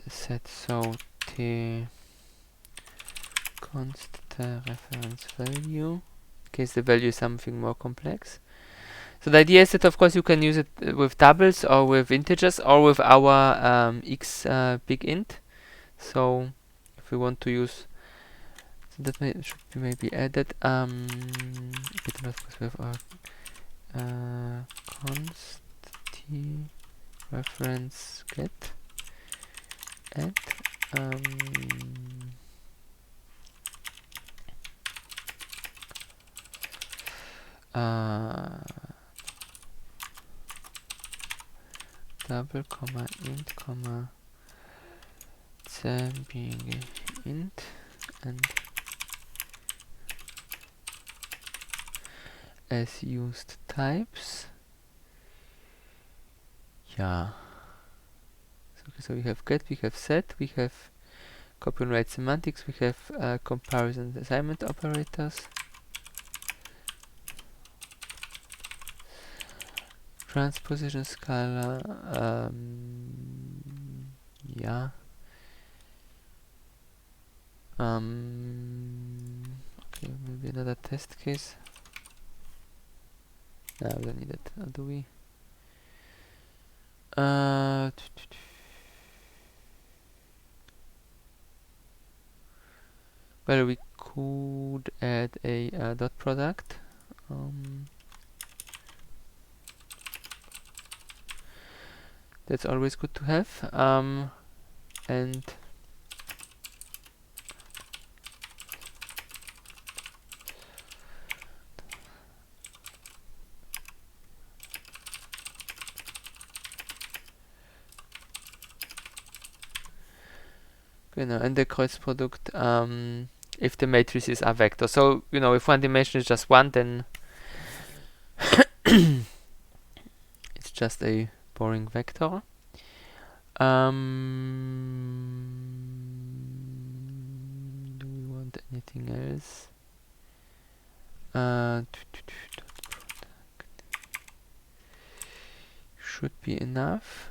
set t const reference value in case the value is something more complex. So the idea is that of course you can use it with doubles or with integers or with our x big int. So if we want to use, so that should be maybe added. Of course we have our const t reference get add double comma int comma being int and as used types. Yeah. So we have get, we have set, we have copy and write semantics, we have comparison assignment operators, transposition scalar, yeah. Okay, maybe another test case. No, we don't need it. Do we? Well, we could add a dot product. That's always good to have. And and the Kreuzprodukt if the matrices are vector. So if one dimension is just one, then it's just a boring vector. Do we want anything else? Should be enough.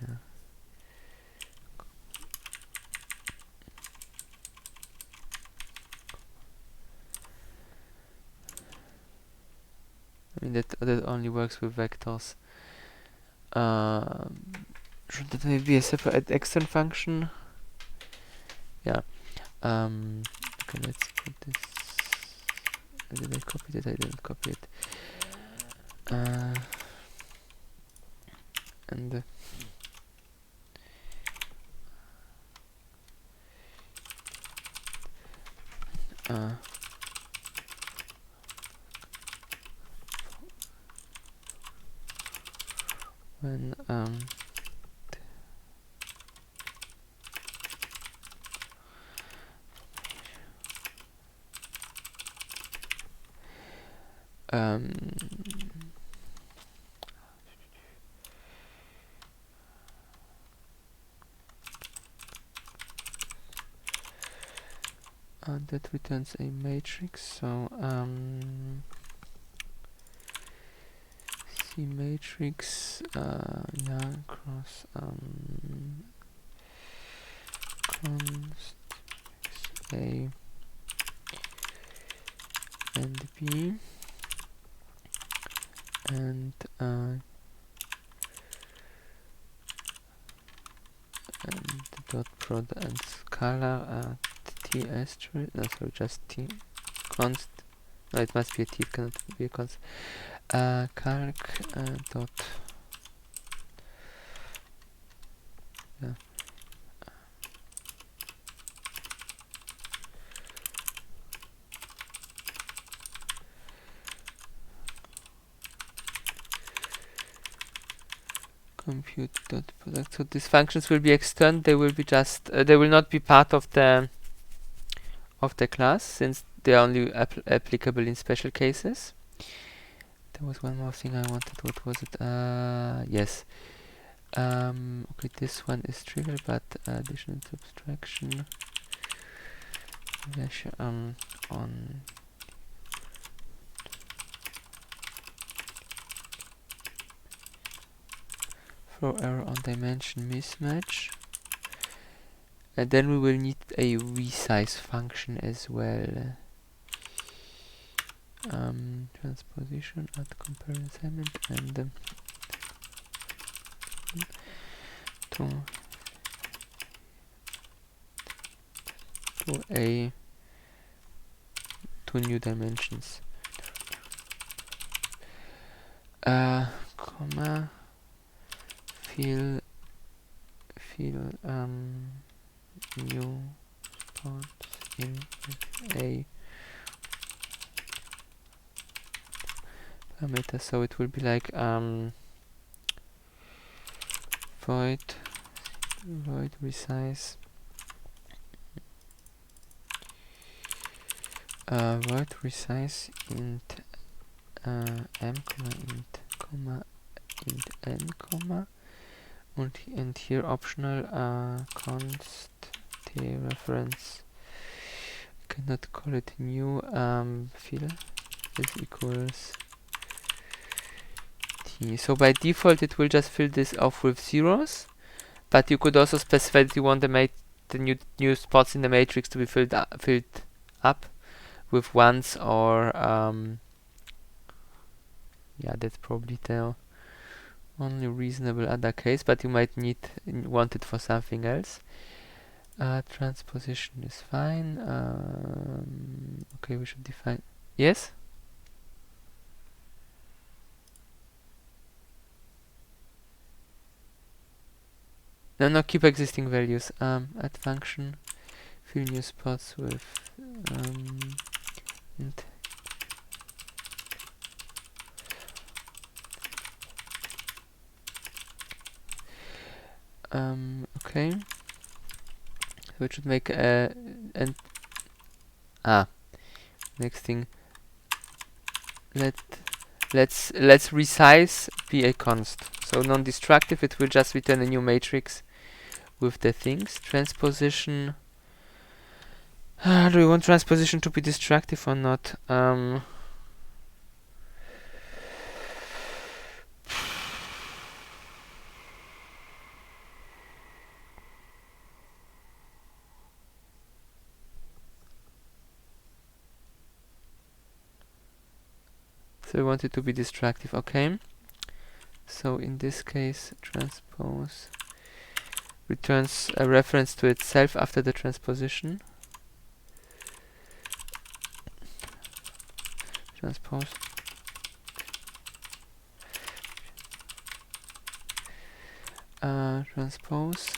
Yeah. I mean that only works with vectors. Should that maybe be a separate extern function? Yeah. Okay, let's put this. Did I copy it? I didn't copy it. And when that returns a matrix. So C matrix, yeah, cross const A and B, and dot product and scalar T asterisk, no, sorry, just T const, no, it must be a T, it cannot be a const, calc dot, yeah, compute dot product. So these functions will be external, they will be just, they will not be part of the class, since they are only applicable in special cases. There was one more thing I wanted. What was it? Yes. Okay, this one is trivial, but addition and subtraction. On throw error on dimension mismatch. And then we will need a resize function as well. Transposition at compare assignment and to new dimensions. Comma fill new spots in a parameter, so it will be like void resize int m int n and here optional const t reference, cannot call it new, fill is equals t. So by default it will just fill this off with zeros, but you could also specify that you want the new spots in the matrix to be filled up with ones, or yeah, that's probably the only reasonable other case, but you might want it for something else. Transposition is fine. Okay, we should define. Yes? No, keep existing values. Add function, fill new spots with int. Okay. So it should make next thing. Let's resize be a const. So non-destructive, it will just return a new matrix with the things. Transposition. Do we want transposition to be destructive or not? So we want it to be destructive, okay. So in this case, transpose returns a reference to itself after the transposition. Transpose. Transpose.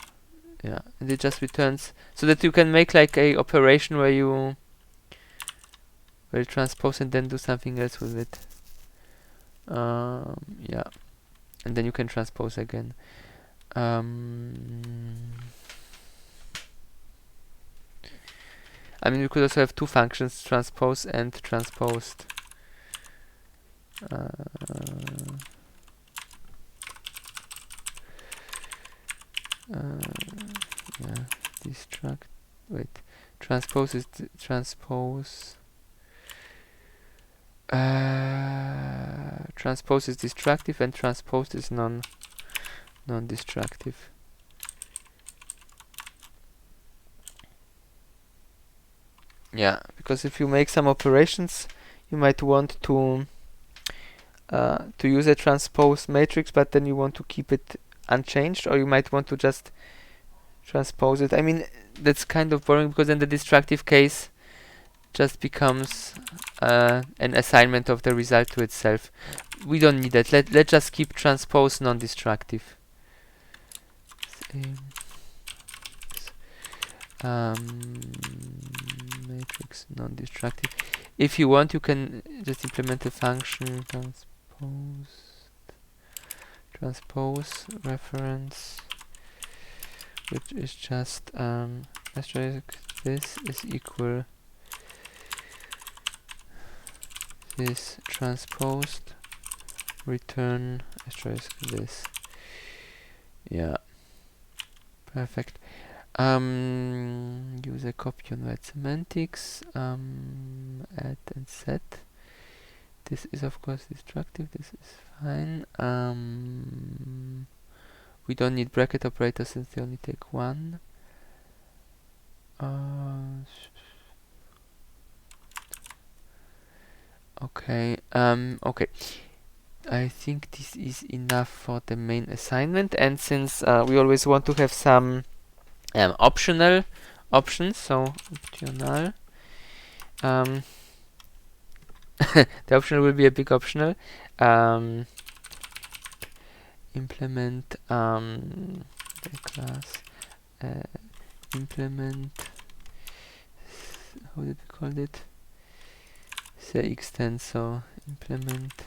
Yeah, and it just returns, so that you can make like a operation where you well, transpose and then do something else with it. Yeah, and then you can transpose again. I mean, we could also have two functions, transpose and transposed. Yeah, destruct. Wait, transpose is transpose. Transpose is destructive and transposed is non-destructive. Yeah, because if you make some operations, you might want to use a transpose matrix, but then you want to keep it unchanged, or you might want to just transpose it. I mean, that's kind of boring, because then the destructive case just becomes an assignment of the result to itself. We don't need that. Let's just keep transpose non-destructive. Matrix non-destructive. If you want, you can just implement a function transpose reference, which is just asterisk this is equal this transposed return asterisk this. Yeah, perfect. Use a copy on write semantics, add and set. This is of course destructive, this is fine. We don't need bracket operators since they only take one. Okay, okay. I think this is enough for the main assignment, and since we always want to have some optional options, so optional. The optional will be a big optional. Implement the class implement. How did we call it? CX tensor implement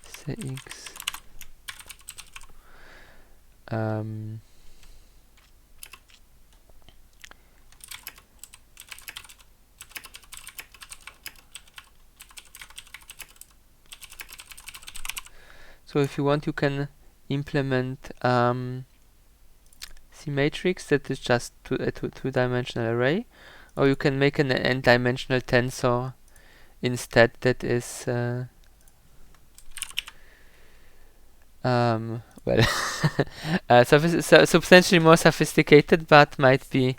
CX. So if you want, you can implement C-matrix that is just a two-dimensional array, or you can make an n-dimensional tensor instead that is well substantially more sophisticated, but might be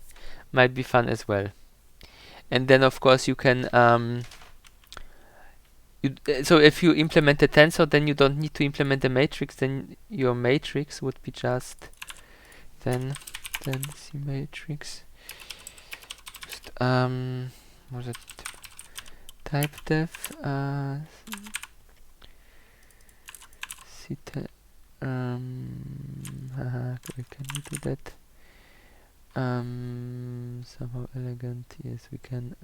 fun as well. And then of course you can so if you implement a tensor, then you don't need to implement a matrix. Then your matrix would be just then C-matrix. Just was it type def we can do that somehow elegant. Yes, we can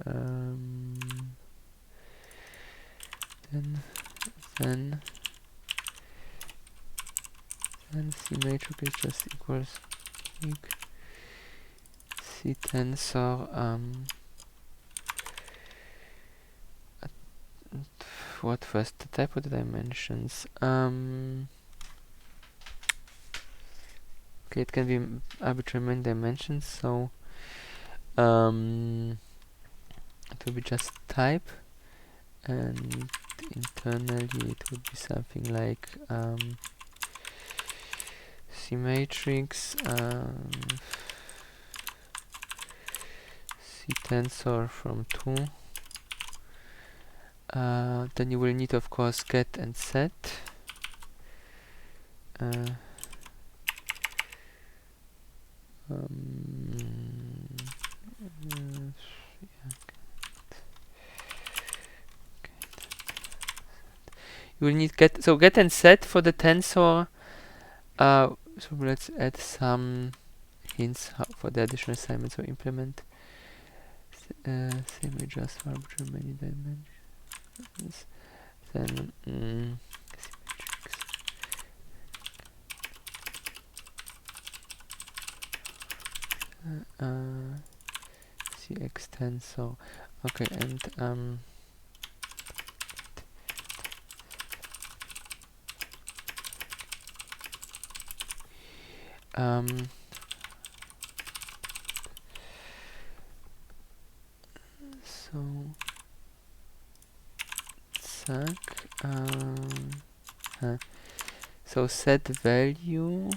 then C-matrix is just equals C tensor what first, the type or the dimensions? Okay, it can be arbitrary main dimensions, so it will be just type, and internally it would be something like C-matrix C tensor from 2. Then you will need of course get and set. You will need get and set for the tensor. So let's add some hints for the additional assignment. So implement semi just for arbitrary many dimensions. then CX tensor. Okay, and so zack, so set value,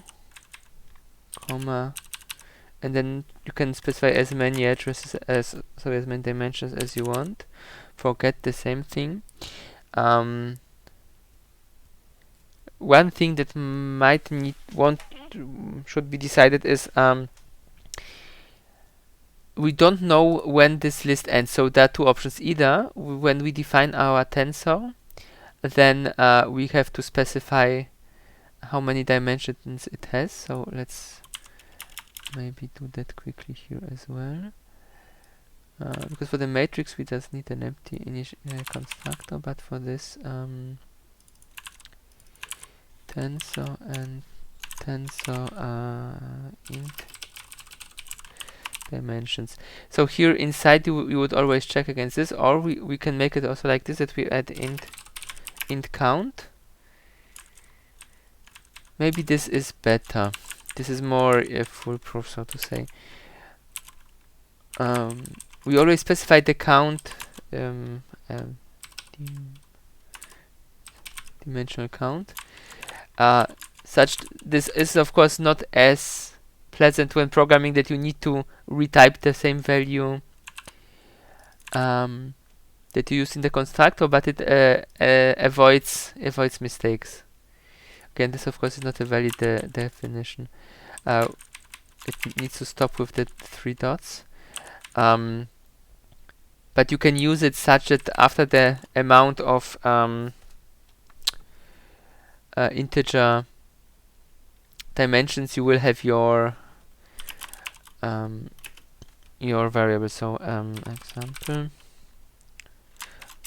comma, and then you can specify as many addresses as, sorry, as many dimensions as you want. Forget the same thing. One thing that might should be decided is we don't know when this list ends. So there are two options. Either when we define our tensor, then we have to specify how many dimensions it has. So let's maybe do that quickly here as well. Because for the matrix we just need an empty constructor, but for this tensor and tensor int dimensions. So here inside you would always check against this, or we can make it also like this, that we add int count. Maybe this is better. This is more foolproof, so to say. We always specify the count, dimensional count. This is of course not as pleasant when programming, that you need to retype the same value that you use in the constructor, but it avoids mistakes. Again, this of course is not a valid definition. It needs to stop with the 3 dots. But you can use it such that after the amount of integer dimensions, you will have your variable. So example,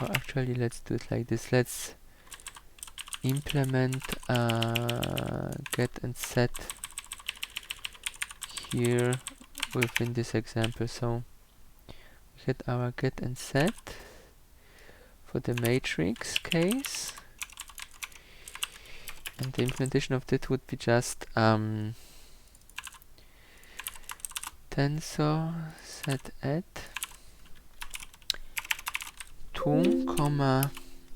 or actually let's do it like this. Let's implement get and set here within this example. So we had our get and set for the matrix case, and the implementation of that would be just tensor set add 2, m,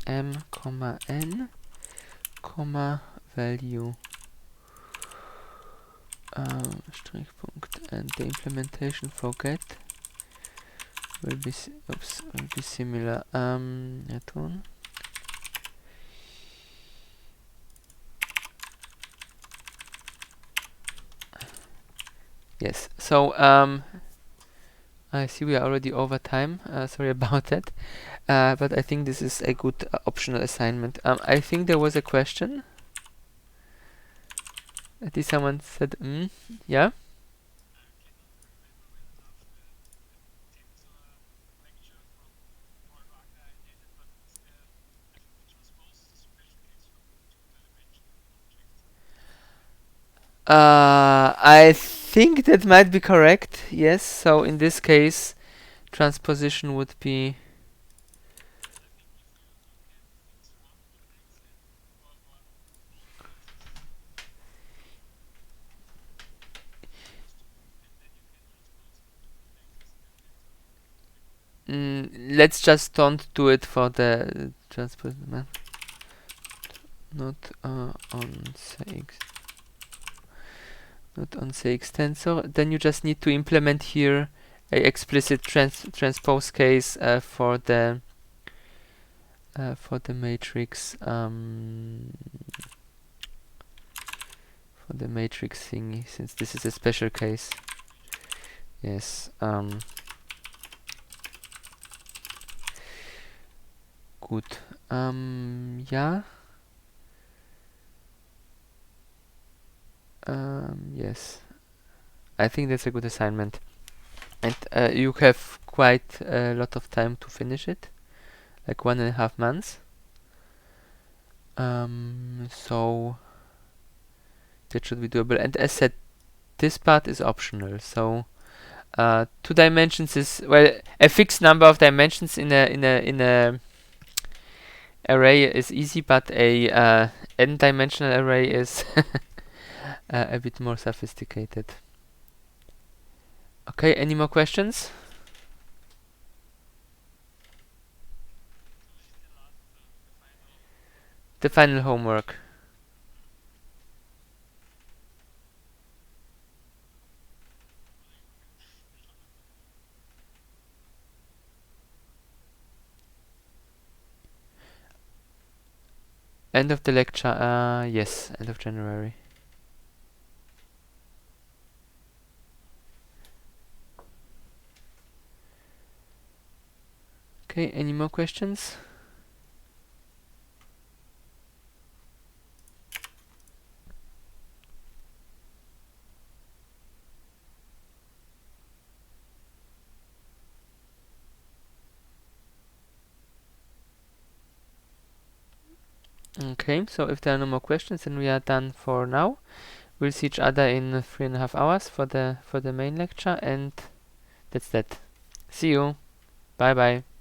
n, value Strichpunkt, and the implementation for get will be similar. That one. Yes. So I see we are already over time. Sorry about that. But I think this is a good optional assignment. I think there was a question. At least someone said, yeah. I think that might be correct. Yes. So in this case, transposition would be let's just don't do it for the transposition. Not on CX. Not on CX tensor. Then you just need to implement here a explicit transpose case for the matrix thingy, since this is a special case. Yes. Good. Yeah. Yes. I think that's a good assignment, and you have quite a lot of time to finish it. like 1.5 months. So that should be doable. And as said, this part is optional. So 2 dimensions is, well, a fixed number of dimensions in a array is easy, but a n-dimensional array is a bit more sophisticated. Okay, any more questions? The final homework. End of the lecture, yes, end of January. Okay, any more questions? Okay, so if there are no more questions, then we are done for now. We'll see each other in 3.5 hours for the main lecture, and that's that. See you. Bye bye.